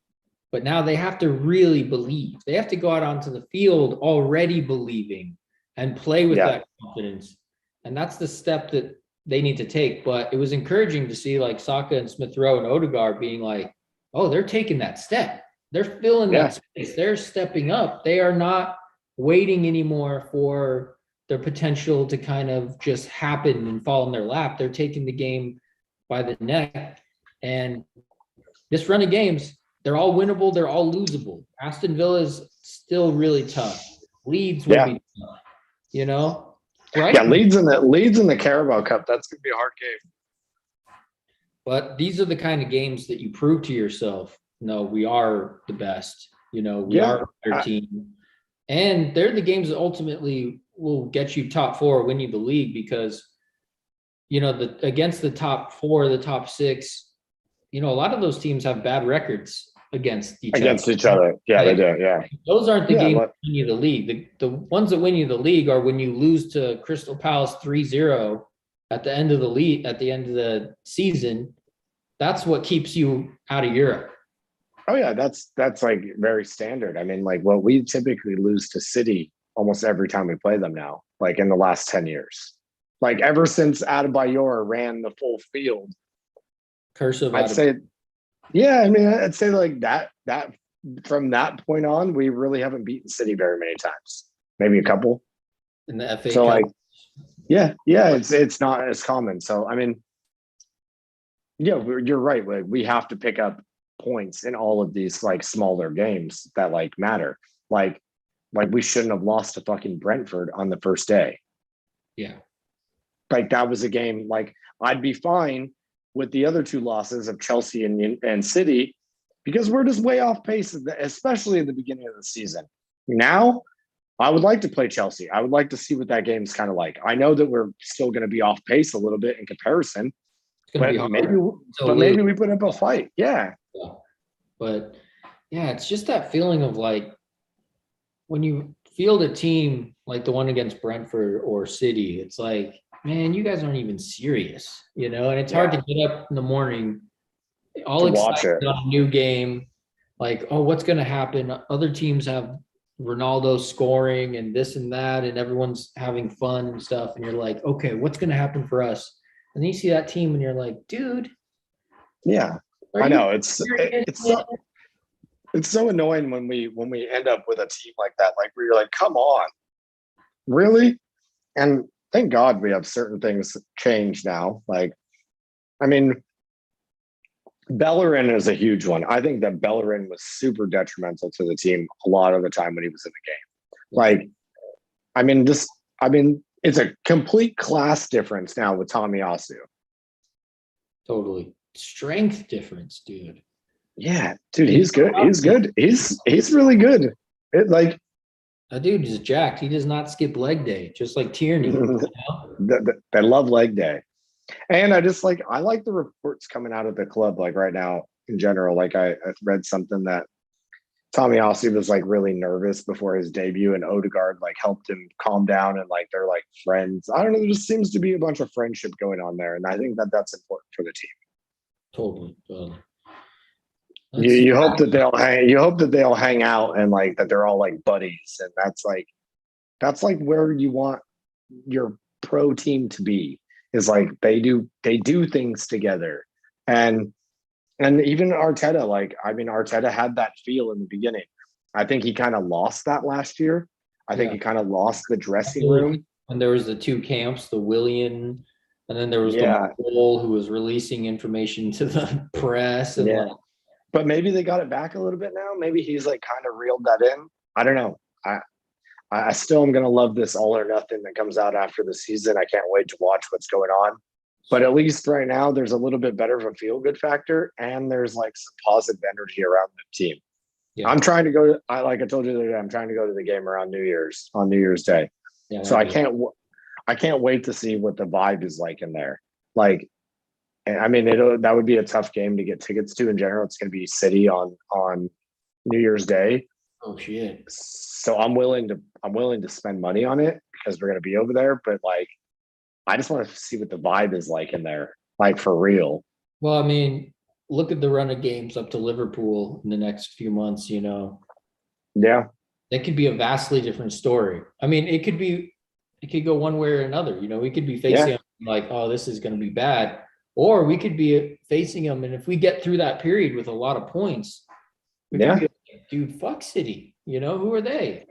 But now they have to really believe. They have to go out onto the field already believing and play with that confidence. And that's the step that they need to take. But it was encouraging to see like Saka and Smith Rowe and Odegaard being like, oh, they're taking that step. They're filling that space. They're stepping up. They are not waiting anymore for their potential to kind of just happen and fall in their lap. They're taking the game by the neck. And this run of games, they're all winnable. They're all losable. Aston Villa is still really tough. Leeds will be tough, right?
Yeah, Leeds in the Carabao Cup. That's going to be a hard game.
But these are the kind of games that you prove to yourself, no, we are the best. We are a better team. And they're the games that ultimately will get you top 4, win you the league, because, against the top 4, the top 6, a lot of those teams have bad records against each other.
Yeah, they do. Yeah.
Those aren't the games that win you the league. The ones that win you the league are when you lose to Crystal Palace 3-0 at the end of the season. That's what keeps you out of Europe.
Oh yeah, that's like very standard. I mean, like what we typically lose to City almost every time we play them now, like in the last 10 years. Like ever since Adebayor ran the full field. I'd say like that from that point on, we really haven't beaten City very many times. Maybe a couple.
In the FA
so
Cup.
Like, it's not as common. So I mean, you're right. Like we have to pick up points in all of these like smaller games that like matter. Like we shouldn't have lost to fucking Brentford on the first day.
Yeah.
Like that was a game, like I'd be fine with the other 2 losses of Chelsea and City, because we're just way off pace, especially at the beginning of the season. Now, I would like to play Chelsea. I would like to see what that game's kind of like. I know that we're still going to be off pace a little bit in comparison, but maybe we put up a fight. Yeah.
But it's just that feeling of like when you field a team like the one against Brentford or City, it's like man, you guys aren't even serious, and it's hard to get up in the morning, all
To watch
excited
it.
on a new game. Like, oh, what's going to happen? Other teams have Ronaldo scoring and this and that, and everyone's having fun and stuff. And you're like, okay, what's going to happen for us? And then you see that team and you're like, dude.
Yeah,
are
I
you
know
serious,
it's so annoying when we end up with a team like that, like where you're like, come on, really? And thank God we have certain things change now. Like, I mean, Bellerin is a huge one. I think that Bellerin was super detrimental to the team a lot of the time when he was in the game. Like, I mean, it's a complete class difference now with Tomiyasu.
Totally. Strength difference, dude.
Yeah, dude, he's good. He's good. He's really good. It like
that dude is jacked. He does not skip leg day, just like Tierney.
They love leg day. And I like the reports coming out of the club, like right now in general. Like I read something that Tomiyasu was like really nervous before his debut, and Odegaard like helped him calm down, and like they're like friends. I don't know. There just seems to be a bunch of friendship going on there, and I think that that's important for the team.
Totally.
You hope that they'll hang. You hope that they'll hang out and like that they're all like buddies, and that's like where you want your pro team to be. Is like they do things together, and even Arteta. Like I mean, Arteta had that feel in the beginning. I think he kind of lost that last year. I think he kind of lost the dressing room.
And there was the two camps, the Willian, and then there was the Mole who was releasing information to the press. And like,
but maybe they got it back a little bit now. Maybe he's like kind of reeled that in. I don't know. I still am going to love this All or Nothing that comes out after the season. I can't wait to watch what's going on. But at least right now, there's a little bit better of a feel-good factor, and there's like some positive energy around the team. Yeah. I'm trying to go. Like I told you the other day, I'm trying to go to the game around New Year's Day. Yeah, so I can't wait to see what the vibe is like in there. Like, I mean, that would be a tough game to get tickets to in general. It's going to be City on New Year's Day.
Oh shit!
So I'm willing to spend money on it because we're going to be over there. But like, I just want to see what the vibe is like in there, like for real.
Well, I mean, look at the run of games up to Liverpool in the next few months.
Yeah,
that could be a vastly different story. I mean, it could go one way or another. We could be facing them like, oh, this is going to be bad, or we could be facing them, and if we get through that period with a lot of points, we could be like, dude, fuck City. Who are they?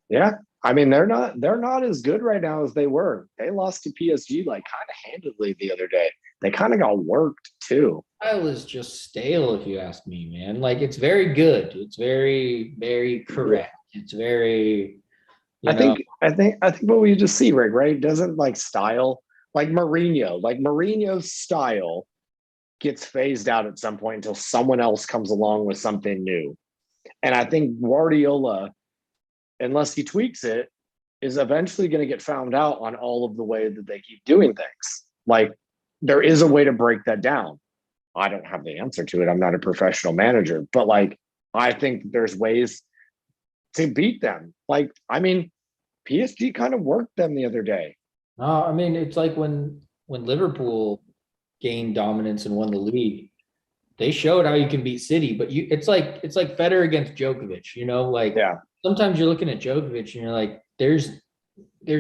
Yeah.
I mean, they're not as good right now as they were. They lost to PSG like kind of handedly the other day. They kind of got worked too.
Style is just stale, if you ask me, man. Like, it's very good. It's very, very correct. It's very.
I think what we just see, Rick, right? Doesn't like style like Mourinho's style gets phased out at some point until someone else comes along with something new. And I think Guardiola, unless he tweaks it, is eventually going to get found out on all of the way that they keep doing things. Like, there is a way to break that down. I don't have the answer to it. I'm not a professional manager, but like, I think there's ways to beat them. Like, I mean, PSG kind of worked them the other day.
No, I mean, it's like when Liverpool gained dominance and won the league, they showed how you can beat City, but it's like Federer against Djokovic, sometimes you're looking at Djokovic and you're like, there's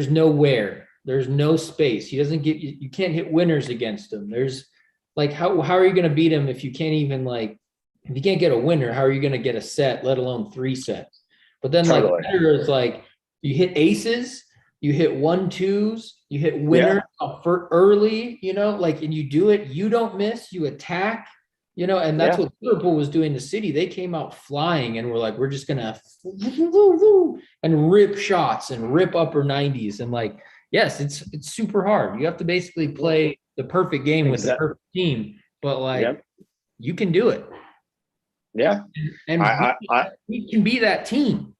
nowhere, there's no space. He doesn't get, you can't hit winners against him. There's like, how are you going to beat him if you can't even if you can't get a winner, how are you going to get a set, let alone 3 sets? But then like Federer is like, you hit aces, you hit 1-2s, you hit winner for early, and you do it, you don't miss, you attack. And that's what Liverpool was doing to City. They came out flying and were like, we're just going to and rip shots and rip upper 90s. And like, yes, it's super hard. You have to basically play the perfect game with the perfect team, but like, you can do it.
Yeah.
And we can be that team.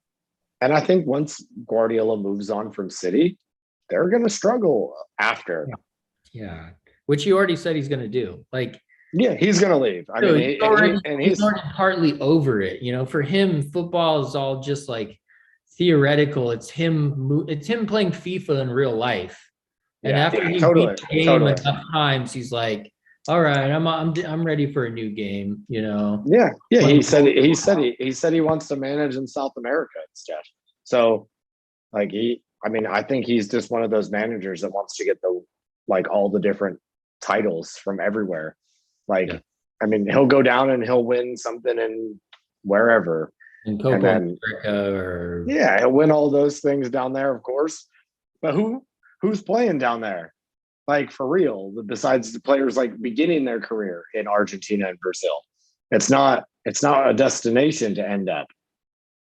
And I think once Guardiola moves on from City, they're going to struggle after.
Yeah. Which he already said he's going to do. Like,
yeah, he's going to leave. I mean,
he's already partly over it. For him, football is all just like theoretical. It's him playing FIFA in real life. And
Yeah,
after he
totally,
beat the game
totally.
enough times, he's like, all right, I'm ready for a new game, you know.
Yeah, yeah.
Playing
He said he wants to manage in South America instead. So like I mean, I think he's just one of those managers that wants to get the like all the different titles from everywhere. Like,
Yeah.
I mean, he'll go down and he'll win something in wherever.
in
And
Copa
then
America or
yeah, he'll win all those things down there, of course. But who's playing down there? Like for real, besides the players like beginning their career in Argentina and Brazil. It's not a destination to end up.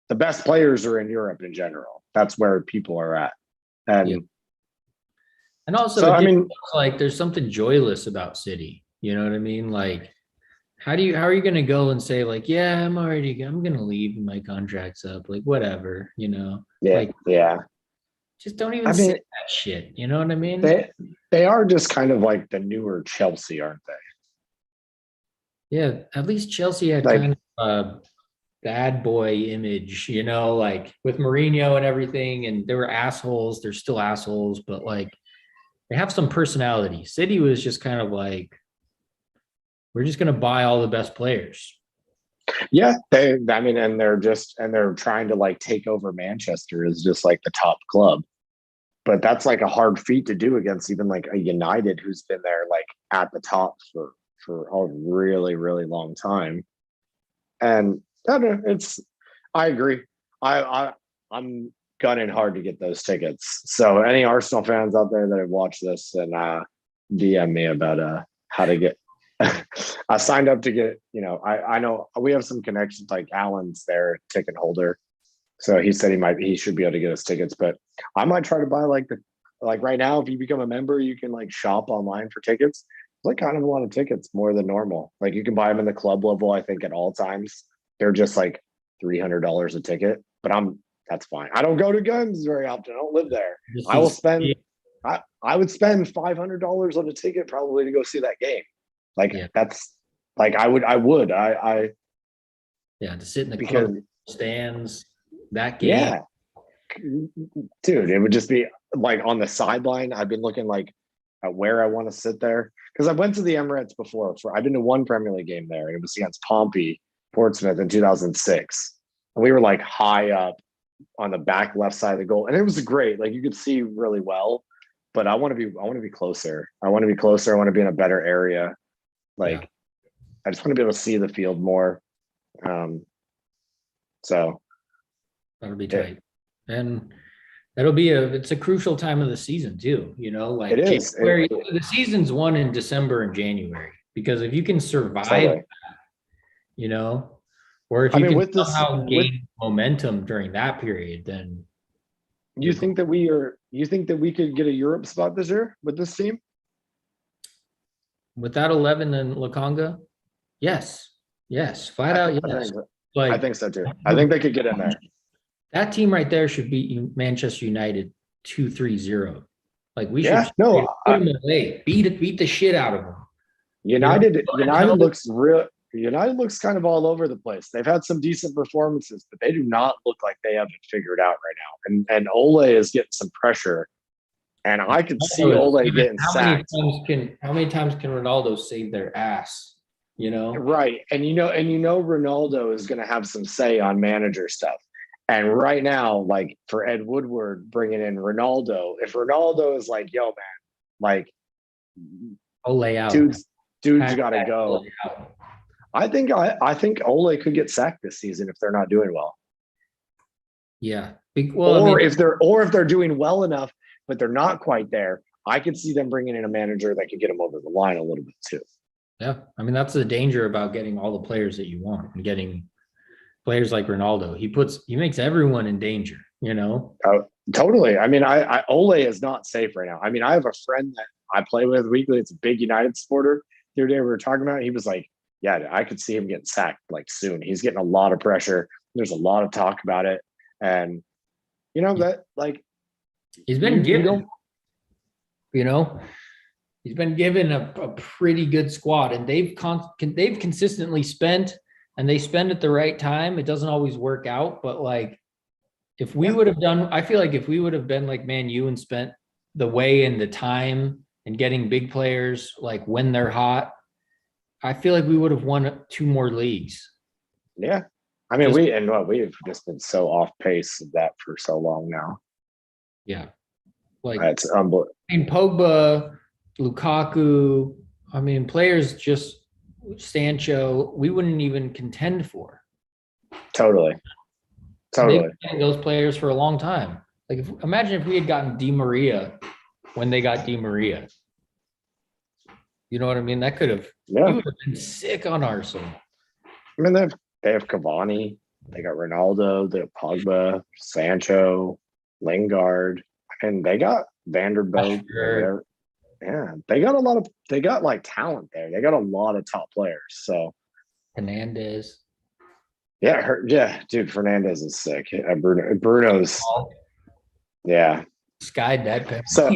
The best players are in Europe in general. That's where people are at. And
Yeah. And also,
so,
it
I
just
mean,
looks like there's something joyless about City. You know what I mean? Like, how are you going to go and say like, yeah, I'm going to leave and my contract's up, like whatever, you know?
yeah,
Like,
yeah.
just don't even
I
say
mean,
that shit. You know what I mean?
they are just kind of like the newer Chelsea, aren't they?
Yeah, at least Chelsea had
Like,
kind of a bad boy image, you know, like with Mourinho and everything, and they were assholes. They're still assholes, but like they have some personality. City was just kind of like, we're just gonna buy all the best players.
yeah, I mean, and they're trying to like take over Manchester as just like the top club. But that's like a hard feat to do against even like a United who's been there like at the top for a really, really long time. And I don't know, I agree. I'm gunning hard to get those tickets. So any Arsenal fans out there that have watched this and DM me about how to get I signed up to get, you know, I know we have some connections, like Alan's their ticket holder. So he said he should be able to get us tickets, but I might try to buy like right now, if you become a member, you can like shop online for tickets. Like kind of a lot of tickets more than normal. Like you can buy them in the club level, I think at all times. They're just like $300 a ticket, but that's fine. I don't go to guns very often. I don't live there.
Just
I will
these-
spend I would spend $500 on a ticket probably to go see that game. Like
Yeah.
that's like I would.
yeah, to sit in the
Because
club stands, that game.
yeah, dude, it would just be like on the sideline. I've been looking like at where I want to sit there because I went to the Emirates before. I've been to one Premier League game there, and it was against Pompey, Portsmouth in 2006, and we were like high up on the back left side of the goal, and it was great. Like you could see really well, but I want to be closer. I want to be in a better area. Like I just want to be able to see the field more. So
That'll be tight. And it's a crucial time of the season too, you know, like
it is.
January, the season's won in December and January, because if you can survive,
Totally.
you know, or if
I
you
mean,
can
with this,
somehow gain momentum during that period, then
you think that we could get a Europe spot this year with this team?
with that 11 and Lakanga, yes, flat out, yes.
I think so too. I think they could get in there.
That team right there should beat Manchester United 2-3-0. Like we should
Yeah, no,
put them away, beat the shit out of them.
United looks kind of all over the place. They've had some decent performances, but they do not look like they have it figured out right now. And Ole is getting some pressure. And I could see Ole getting sacked.
How many times can Ronaldo save their ass? You know?
Right. And Ronaldo is going to have some say on manager stuff. And right now, like for Ed Woodward bringing in Ronaldo, if Ronaldo is like, yo, man, like
Ole out.
Dude's got to go. I think Ole could get sacked this season if they're not doing well.
Yeah.
If they're doing well enough, but they're not quite there, I could see them bringing in a manager that could get them over the line a little bit too.
Yeah. I mean, that's the danger about getting all the players that you want and getting players like Ronaldo. He makes everyone in danger, you know?
Totally. I mean, Ole is not safe right now. I mean, I have a friend that I play with weekly. It's a big United supporter. The other day we were talking about it, he was like, yeah, I could see him getting sacked like soon. He's getting a lot of pressure. There's a lot of talk about it. And you know that like
he's been given, he's been given a pretty good squad, and they've consistently spent, and they spend at the right time. It doesn't always work out, but like if we would have done, I feel like if we would have been like Man U and spent the way and the time and getting big players like when they're hot, I feel like we would have won 2 more leagues.
Yeah. I mean,
Just-
we've just been so off pace of that for so long now.
Yeah. Like,
It's unbelievable.
I mean, Pogba, Lukaku, I mean, players just Sancho, we wouldn't even contend for.
Totally.
They've
Totally.
been getting those players for a long time. Like, imagine if we had gotten Di Maria when they got Di Maria. You know what I mean? That could have, he
Yeah.
would have been sick on Arsenal.
I mean, they have Cavani, they got Ronaldo, they have Pogba, Sancho, Lingard, and they got Vanderbilt.
Sure.
Yeah, they got like talent there. They got a lot of top players. So
Hernandez.
yeah, dude, Fernandez is sick. Bruno's yeah.
Skied that penalty.
So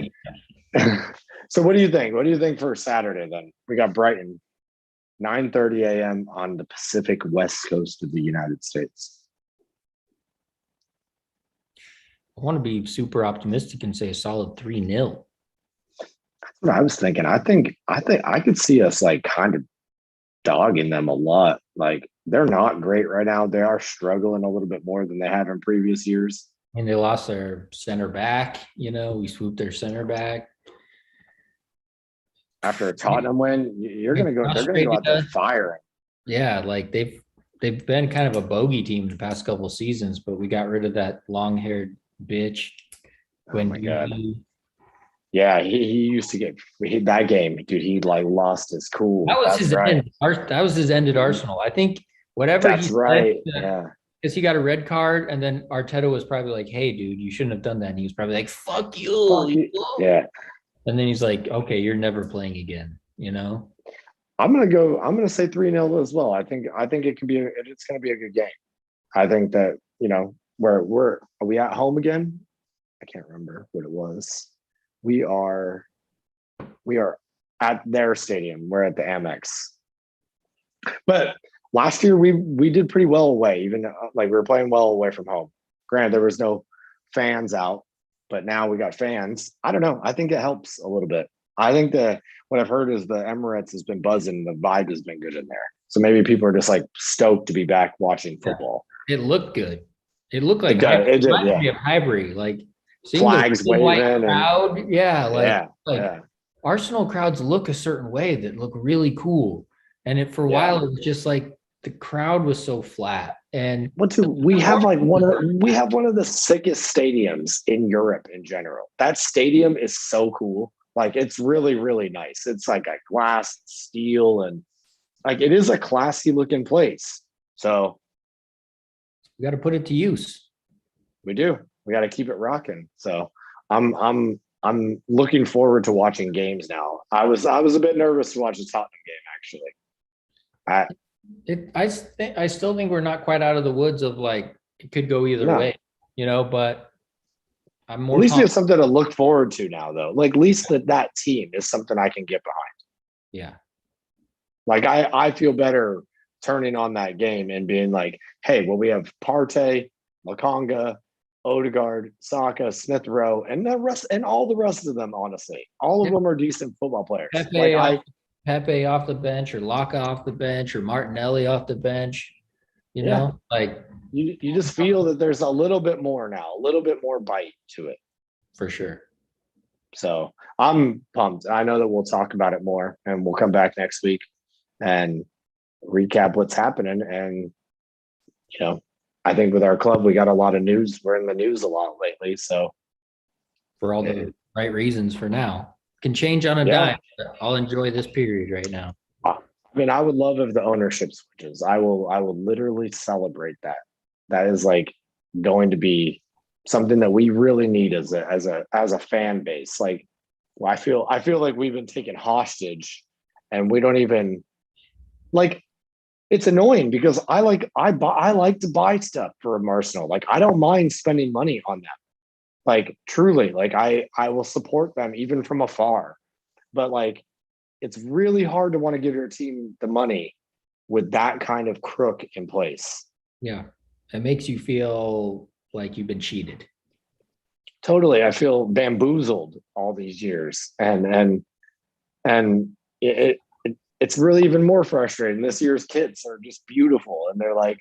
so what do you think? What do you think for Saturday then? We got Brighton, 9:30 a.m. on the Pacific West Coast of the United States.
I want to be super optimistic and say a solid 3-0.
That's what I was thinking. I think I could see us like kind of dogging them a lot. Like they're not great right now. They are struggling a little bit more than they have in previous years.
And they lost their center back. You know, we swooped their center back.
After a Tottenham win, you're gonna go. They're gonna go out there firing.
Yeah, like they've been kind of a bogey team the past couple of seasons, but we got rid of that long-haired bitch.
Oh my God. Yeah, he used to get that game, dude. He like lost his cool.
That was his end. That was his end at Arsenal. I think whatever.
That's right. Yeah.
Because he got a red card, and then Arteta was probably like, "Hey, dude, you shouldn't have done that." And he was probably like, "Fuck you."
Yeah.
And then he's like, "Okay, you're never playing again." You know.
I'm gonna say 3-0 as well. I think it's gonna be a good game. I think that, are we at home again? I can't remember what it was. We are at their stadium. We're at the Amex. But last year we did pretty well away, even like we were playing well away from home. Granted, there was no fans out, but now we got fans. I don't know. I think it helps a little bit. I think what I've heard is the Emirates has been buzzing. The vibe has been good in there. So maybe people are just like stoked to be back watching football.
It looked good. It looked like
it did,
reminded me of Highbury, like seeing
flags
the white
waving
crowd.
and
Yeah, Arsenal crowds look a certain way that look really cool. And a while it was just like the crowd was so flat. And
we have one of the sickest stadiums in Europe in general. That stadium is so cool. Like it's really, really nice. It's like a glass, steel, and like it is a classy looking place. So
we got to put it to use.
We do. We got to keep it rocking. So I'm looking forward to watching games now. I was a bit nervous to watch the Tottenham game actually.
I still think we're not quite out of the woods of like it could go either way, but I'm more.
At least we have something to look forward to now, though. Like at least that team is something I can get behind.
Yeah.
Like I feel better turning on that game and being like, hey, well, we have Partey, Makonga, Odegaard, Saka, Smith Rowe, and all the rest of them, honestly. All of them are decent football players.
Pepe off the bench, or Laka off the bench, or Martinelli off the bench. You know, like
you just feel that there's a little bit more now, a little bit more bite to it.
For sure.
So I'm pumped. I know that we'll talk about it more, and we'll come back next week and recap what's happening. And I think with our club, we got a lot of news. We're in the news a lot lately. So
for all the right reasons for now. Can change on a dime. I'll enjoy this period right now.
I mean, I would love if the ownership switches. I will literally celebrate that. That is like going to be something that we really need as a fan base. Like I feel like we've been taken hostage, and we don't even like. It's annoying because I like to buy stuff for Arsenal. Like I don't mind spending money on them. Like truly, like I will support them even from afar. But like it's really hard to want to give your team the money with that kind of crook in place.
Yeah. It makes you feel like you've been cheated.
Totally. I feel bamboozled all these years. And it's really even more frustrating. This year's kits are just beautiful. And they're like,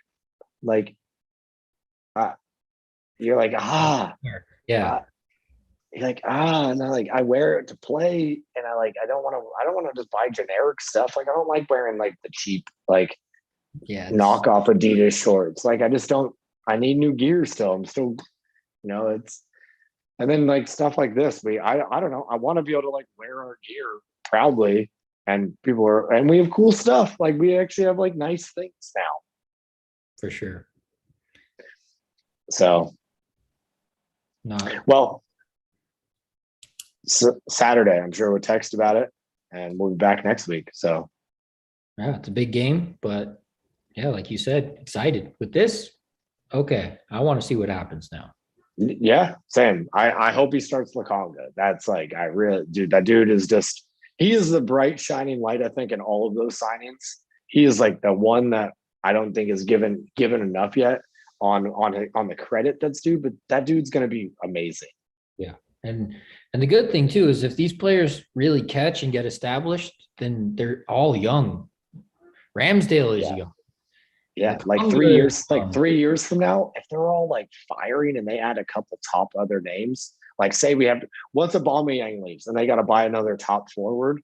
uh, you're like,
Yeah,
you're like, and I like, I wear it to play, and I don't want to just buy generic stuff. Like, I don't like wearing like the cheap, like
yeah.
knockoff Adidas shorts. Like, I just don't, I need new gear still. I'm still, it's, and then like stuff like this, I don't know. I want to be able to like wear our gear proudly, and and we have cool stuff. Like, we actually have like nice things now.
For sure.
So,
Not
well, Saturday, I'm sure we'll text about it, and we'll be back next week. So,
yeah, it's a big game, but yeah, like you said, excited with this. Okay, I want to see what happens now.
yeah, same. I hope he starts Lakonga. That's like, I really, dude, that dude is just, he is the bright shining light, I think, in all of those signings. He is like the one that I don't think is given enough yet on the credit that's due, but that dude's going to be amazing.
Yeah. And the good thing too is if these players really catch and get established, then they're all young. Ramsdale is young.
Yeah, like
Lakonga
3
is
years, like 3 years from now, if they're all like firing and they add a couple top other names, like say we have, once Aubameyang leaves and they got to buy another top forward,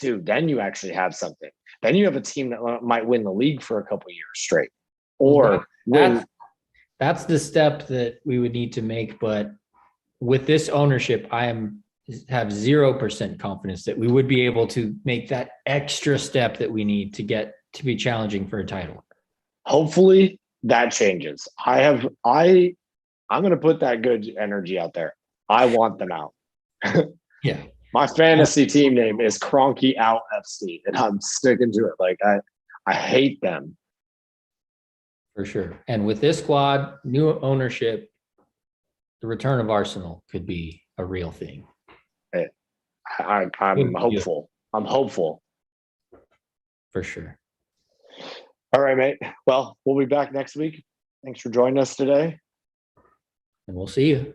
dude, then you actually have something. Then you have a team that might win the league for a couple years straight, or win.
That's the step that we would need to make. But with this ownership, have 0% confidence that we would be able to make that extra step that we need to get to be challenging for a title.
Hopefully that changes. I'm going to put that good energy out there. I want them out.
Yeah.
My fantasy team name is Cronky Out FC, and I'm sticking to it. Like, I hate them.
For sure. And with this squad, new ownership, the return of Arsenal could be a real thing.
I'm hopeful. I'm hopeful.
For sure.
All right, mate. Well, we'll be back next week. Thanks for joining us today.
And we'll see you.